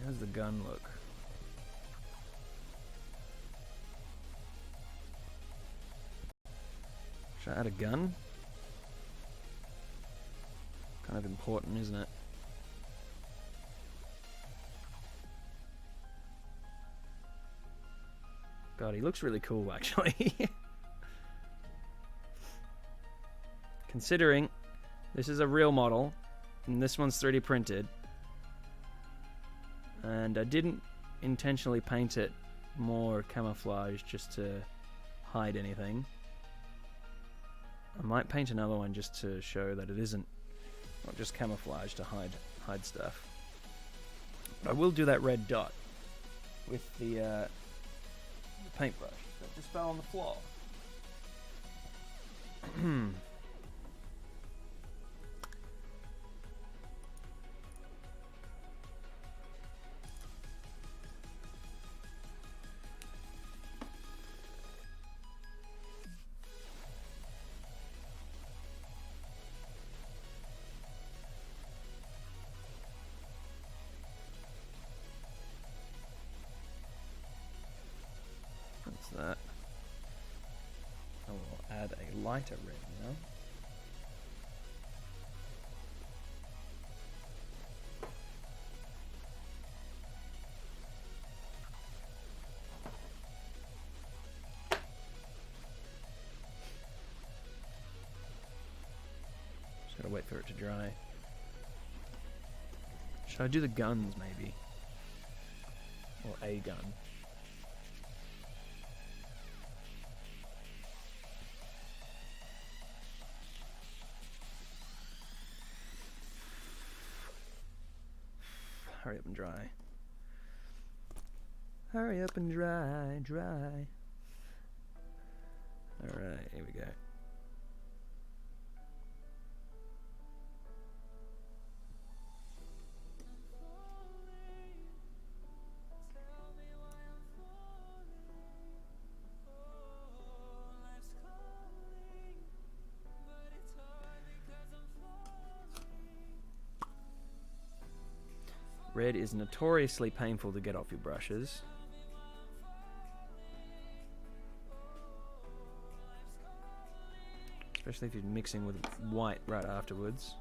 how's the gun look? Should I add a gun? Kind of important, isn't it? God, he looks really cool, actually. Considering this is a real model, and this one's 3D printed, and I didn't intentionally paint it more camouflage just to hide anything. I might paint another one just to show that it isn't not just camouflage to hide stuff. But I will do that red dot with the paintbrush that just fell on the floor. That. I will add a lighter red now. Just gotta wait for it to dry. Should I do the guns maybe? Or a gun? Hurry up and dry. Hurry up and dry, dry. Alright, here we go. Red is notoriously painful to get off your brushes. Especially if you're mixing with white right afterwards.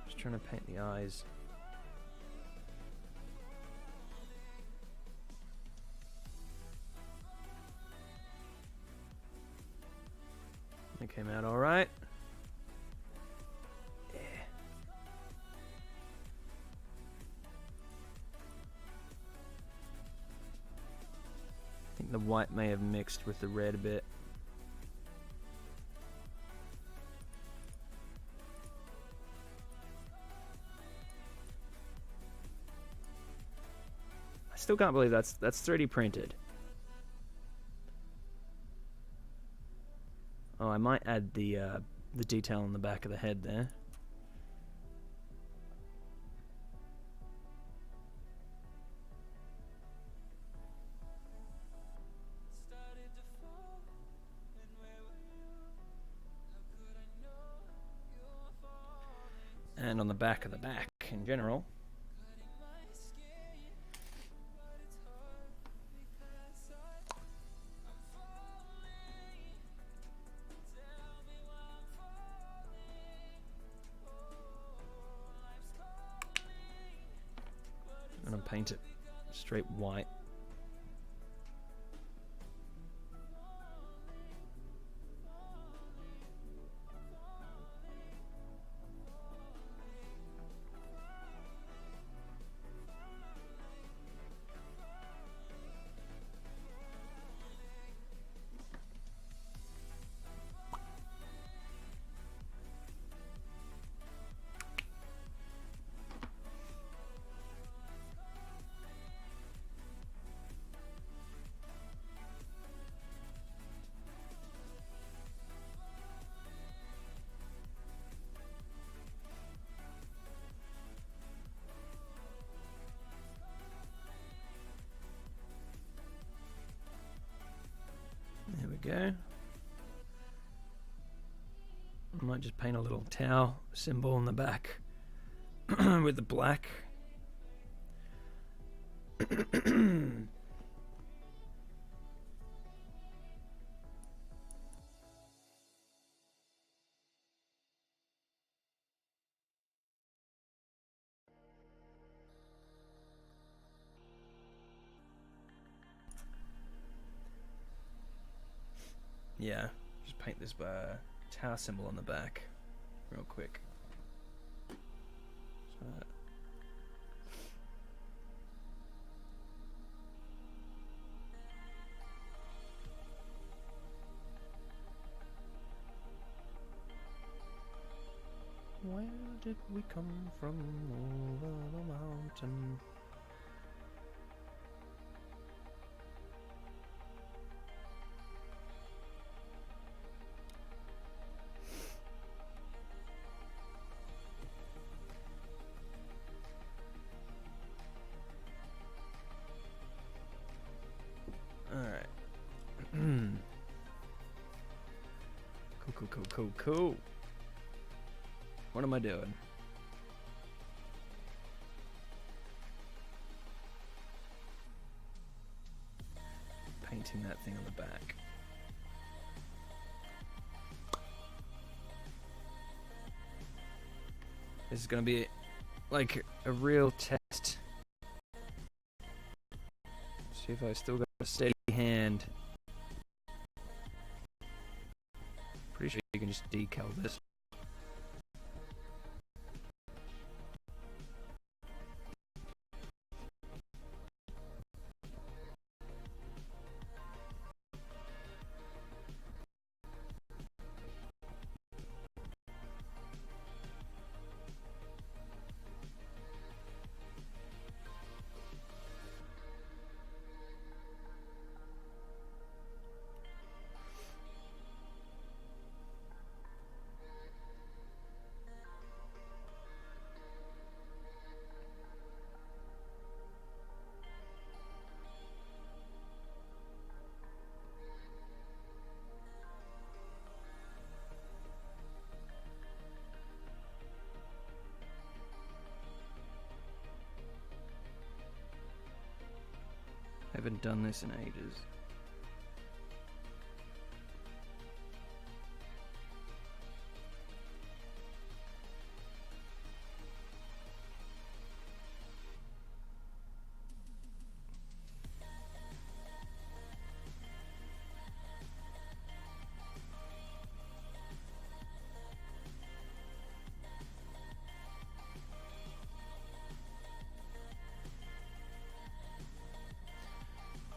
Just trying to paint the eyes. It came out all right. Yeah. I think the white may have mixed with the red a bit. I still can't believe that's 3D printed. Oh, I might add the detail on the back of the head there. And on the back of the back in general. I'm gonna paint it straight white. There we go. I might just paint a little tau symbol on the back with the black. Yeah, just paint this tower symbol on the back real quick. Where did we come from over the mountain? Alright. Cool. What am I doing? Painting that thing on the back. This is gonna be like a real test. See if I still got a steady hand. Pretty sure you can just decal this. Haven't done this in ages.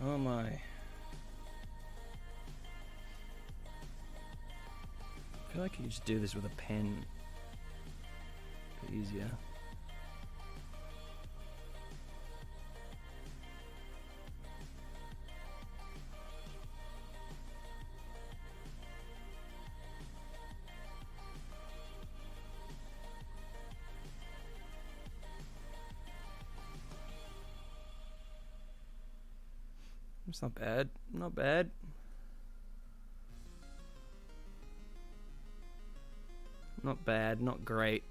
Oh my. I feel like you could just do this with a pen. A bit easier. It's not bad. Not bad. Not bad. Not great.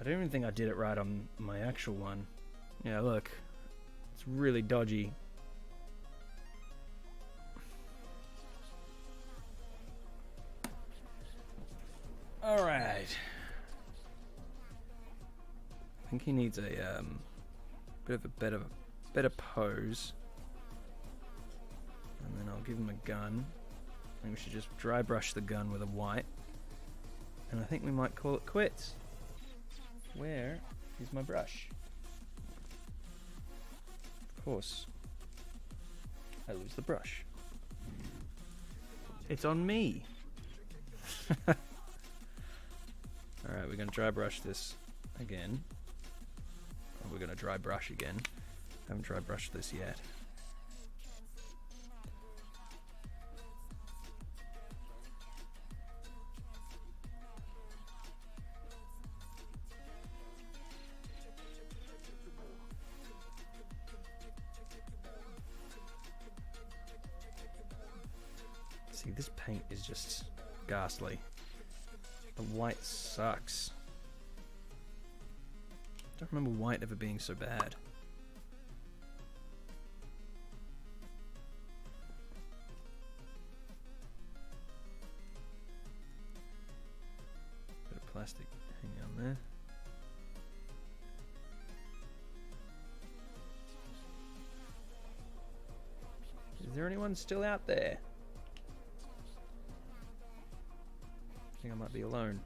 I don't even think I did it right on my actual one. Yeah, look. It's really dodgy. Alright. I think he needs a bit of a better pose, and then I'll give him a gun. I think we should just dry brush the gun with a white, and I think we might call it quits. Where is my brush? Of course, I lose the brush. It's on me. All right, we're gonna dry brush this again. We're going to dry brush again. Haven't dry brushed this yet. See, this paint is just ghastly. The white sucks. I don't remember white ever being so bad. Bit of plastic hanging on there. Is there anyone still out there? I think I might be alone.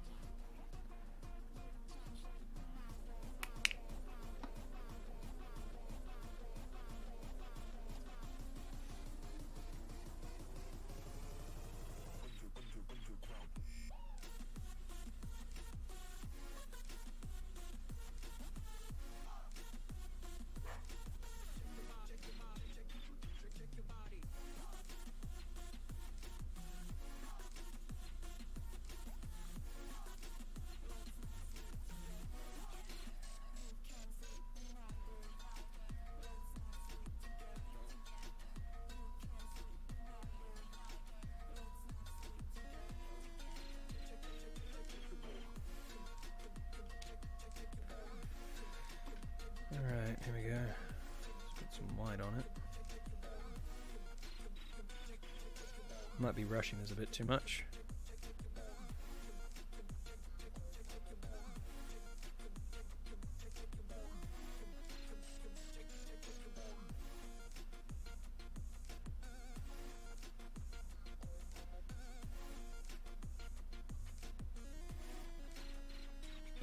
Alright, here we go. Let's put some white on it. Might be rushing this a bit too much.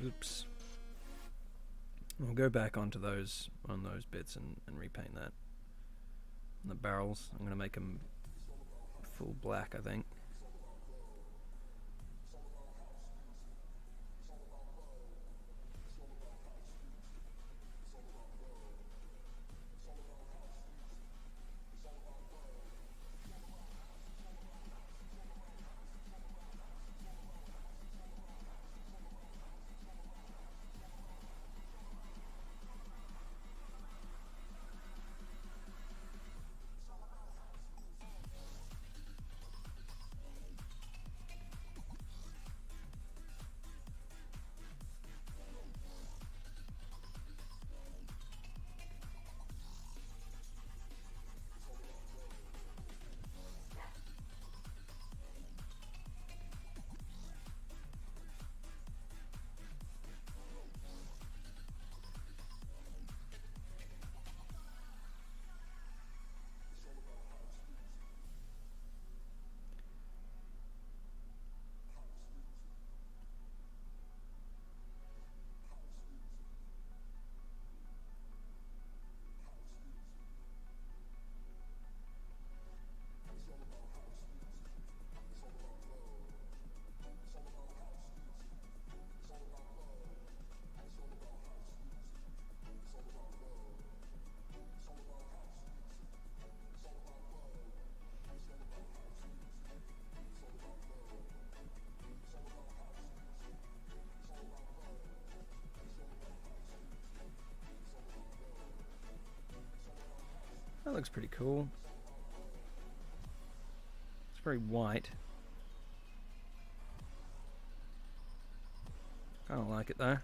Oops. We'll go back onto those bits and repaint that. And the barrels, I'm going to make them full black, I think. looks pretty cool. It's very white. I don't like it though.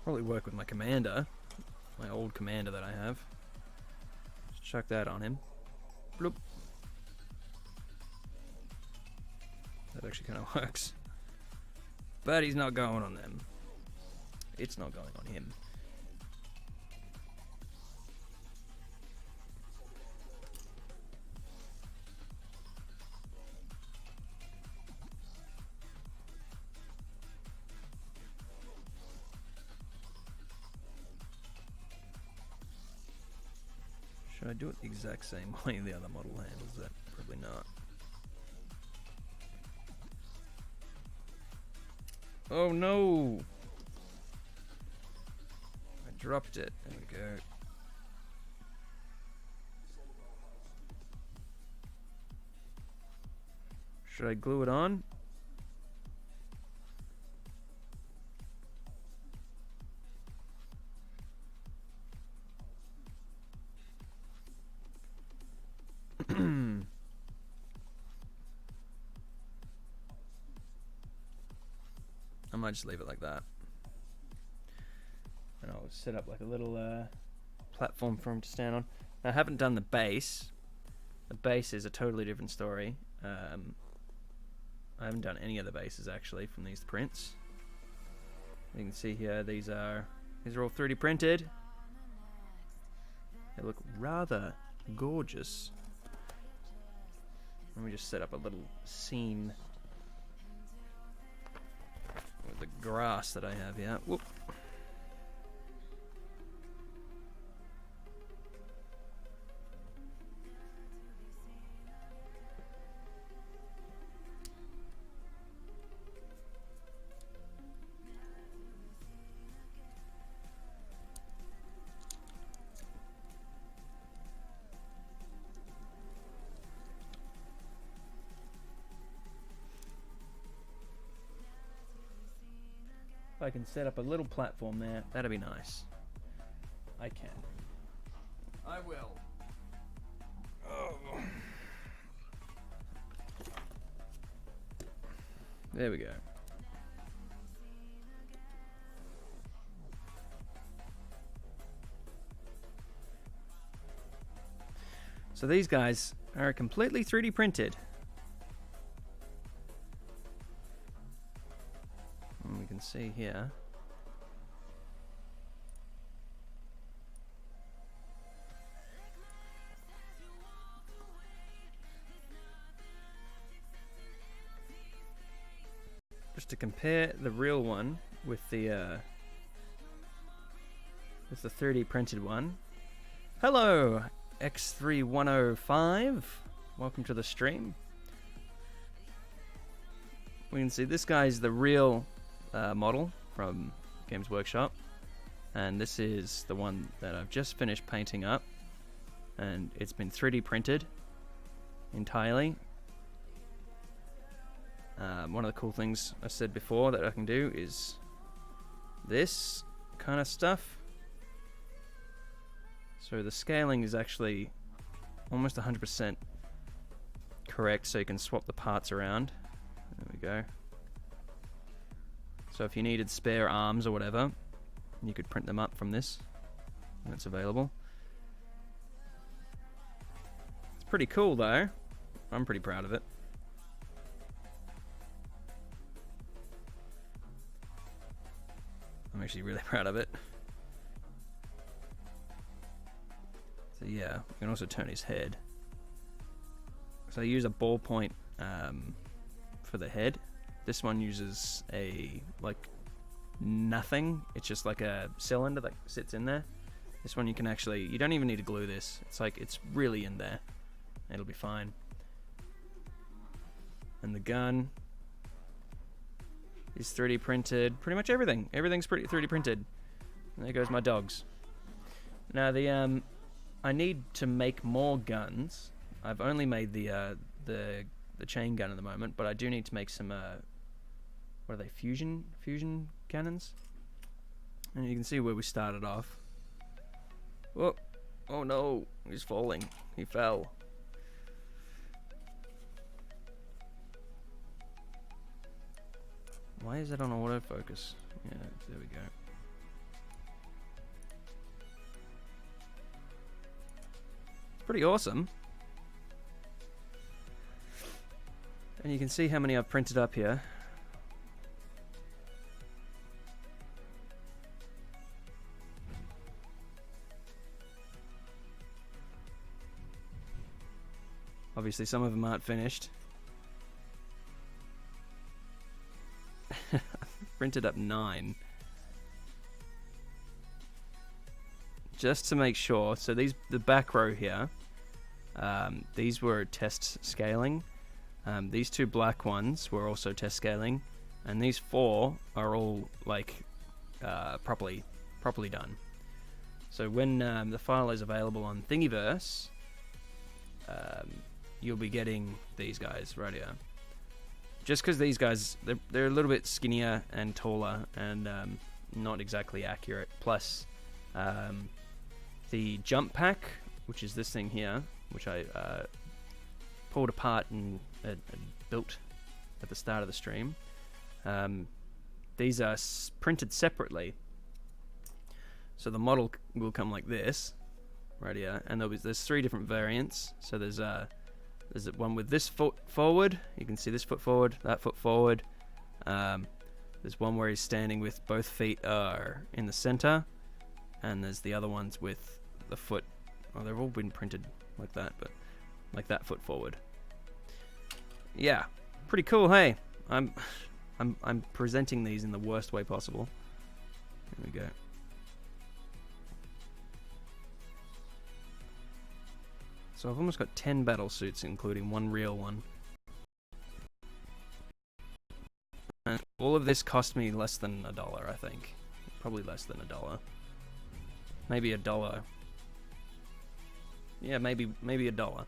Probably work with my commander. My old commander that I have. Just chuck that on him. Bloop. That actually kind of works. But he's not going on them. It's not going on him. Should I do it the exact same way the other model handles that? Probably not. Oh no! I dropped it. There we go. Should I glue it on? I might just leave it like that. And I'll set up like a little platform for him to stand on. I haven't done the base. The base is a totally different story. I haven't done any of the bases actually from these prints. You can see here these are all 3D printed. They look rather gorgeous. Let me just set up a little scene with the grass that I have here. Whoop. If I can set up a little platform there, that'd be nice. I can. I will. Oh. There we go. So these guys are completely 3D printed. And we can see here. Just to compare the real one with the 3D printed one. Hello, X3105. Welcome to the stream. We can see this guy's the real model from Games Workshop, and this is the one that I've just finished painting up, and it's been 3D printed entirely. One of the cool things I said before that I can do is this kind of stuff. So the scaling is actually almost 100% correct, so you can swap the parts around. There we go. So if you needed spare arms or whatever, you could print them up from this, and it's available. It's pretty cool though. I'm pretty proud of it. I'm actually really proud of it. So yeah, you can also turn his head. So I use a ballpoint for the head. This one uses a nothing. It's just like a cylinder that sits in there. This one you can actually, you don't even need to glue this. It's really in there. It'll be fine. And the gun is 3D printed. Pretty much everything. Everything's pretty 3D printed. And there goes my dogs. Now I need to make more guns. I've only made the chain gun at the moment, but I do need to make some what are they, fusion cannons? And you can see where we started off. Whoa, Oh no, he's falling. He fell. Why is it on autofocus? Yeah, there we go. It's pretty awesome. And you can see how many I've printed up here. Obviously, some of them aren't finished. Printed up 9. Just to make sure. So the back row here, these were test scaling. These 2 black ones were also test scaling, and these 4 are all like properly done. So when the file is available on Thingiverse, you'll be getting these guys right here. Just because these guys, they're a little bit skinnier and taller and not exactly accurate. Plus, the jump pack, which is this thing here, which I pulled apart and built at the start of the stream. These are printed separately. So the model will come like this, right here, and there's 3 different variants. So there's one with this foot forward. You can see this foot forward, that foot forward. There's one where he's standing with both feet are in the center, and there's the other ones with the foot. Oh, they've all been printed like that, but like that foot forward. Yeah, pretty cool. Hey, I'm presenting these in the worst way possible. There we go. So I've almost got 10 Battlesuits, including 1 real one. And all of this cost me less than $1, I think. Probably less than $1. Maybe $1. Yeah, maybe $1.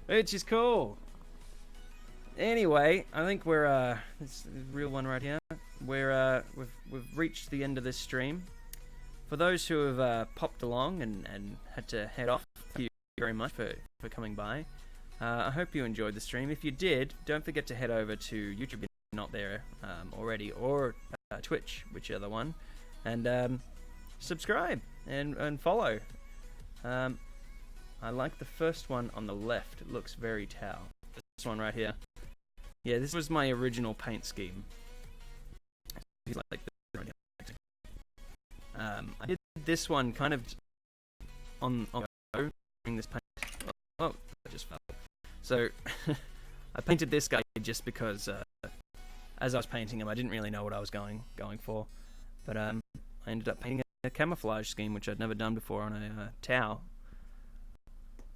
Which is cool. Anyway, I think we're this is the real one right here. We've reached the end of this stream. For those who have popped along and had to head off, thank you very much for coming by. I hope you enjoyed the stream. If you did, don't forget to head over to YouTube if you're not there already, or Twitch, whichever one, and subscribe and follow. I like the first one on the left. It looks very Tau. This one right here. Yeah, this was my original paint scheme. Like I did this one kind of on doing this paint. Oh, I just fell. So I painted this guy just because as I was painting him, I didn't really know what I was going for. But I ended up painting a camouflage scheme, which I'd never done before on a Tau.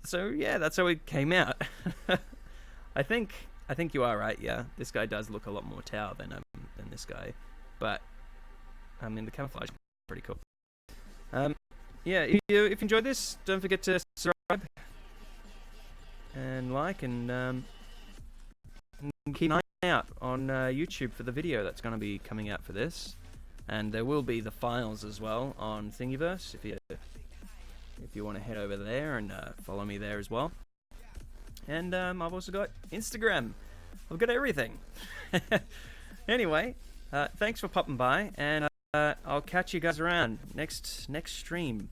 So yeah, that's how it came out. I think you are right. Yeah, this guy does look a lot more Tau than this guy, but I mean the camouflage is pretty cool. Yeah, if you enjoyed this, don't forget to subscribe and like, and keep an eye out on YouTube for the video that's going to be coming out for this, and there will be the files as well on Thingiverse if you want to head over there and follow me there as well. And I've also got Instagram. I've got everything. Anyway, thanks for popping by, and I'll catch you guys around next stream.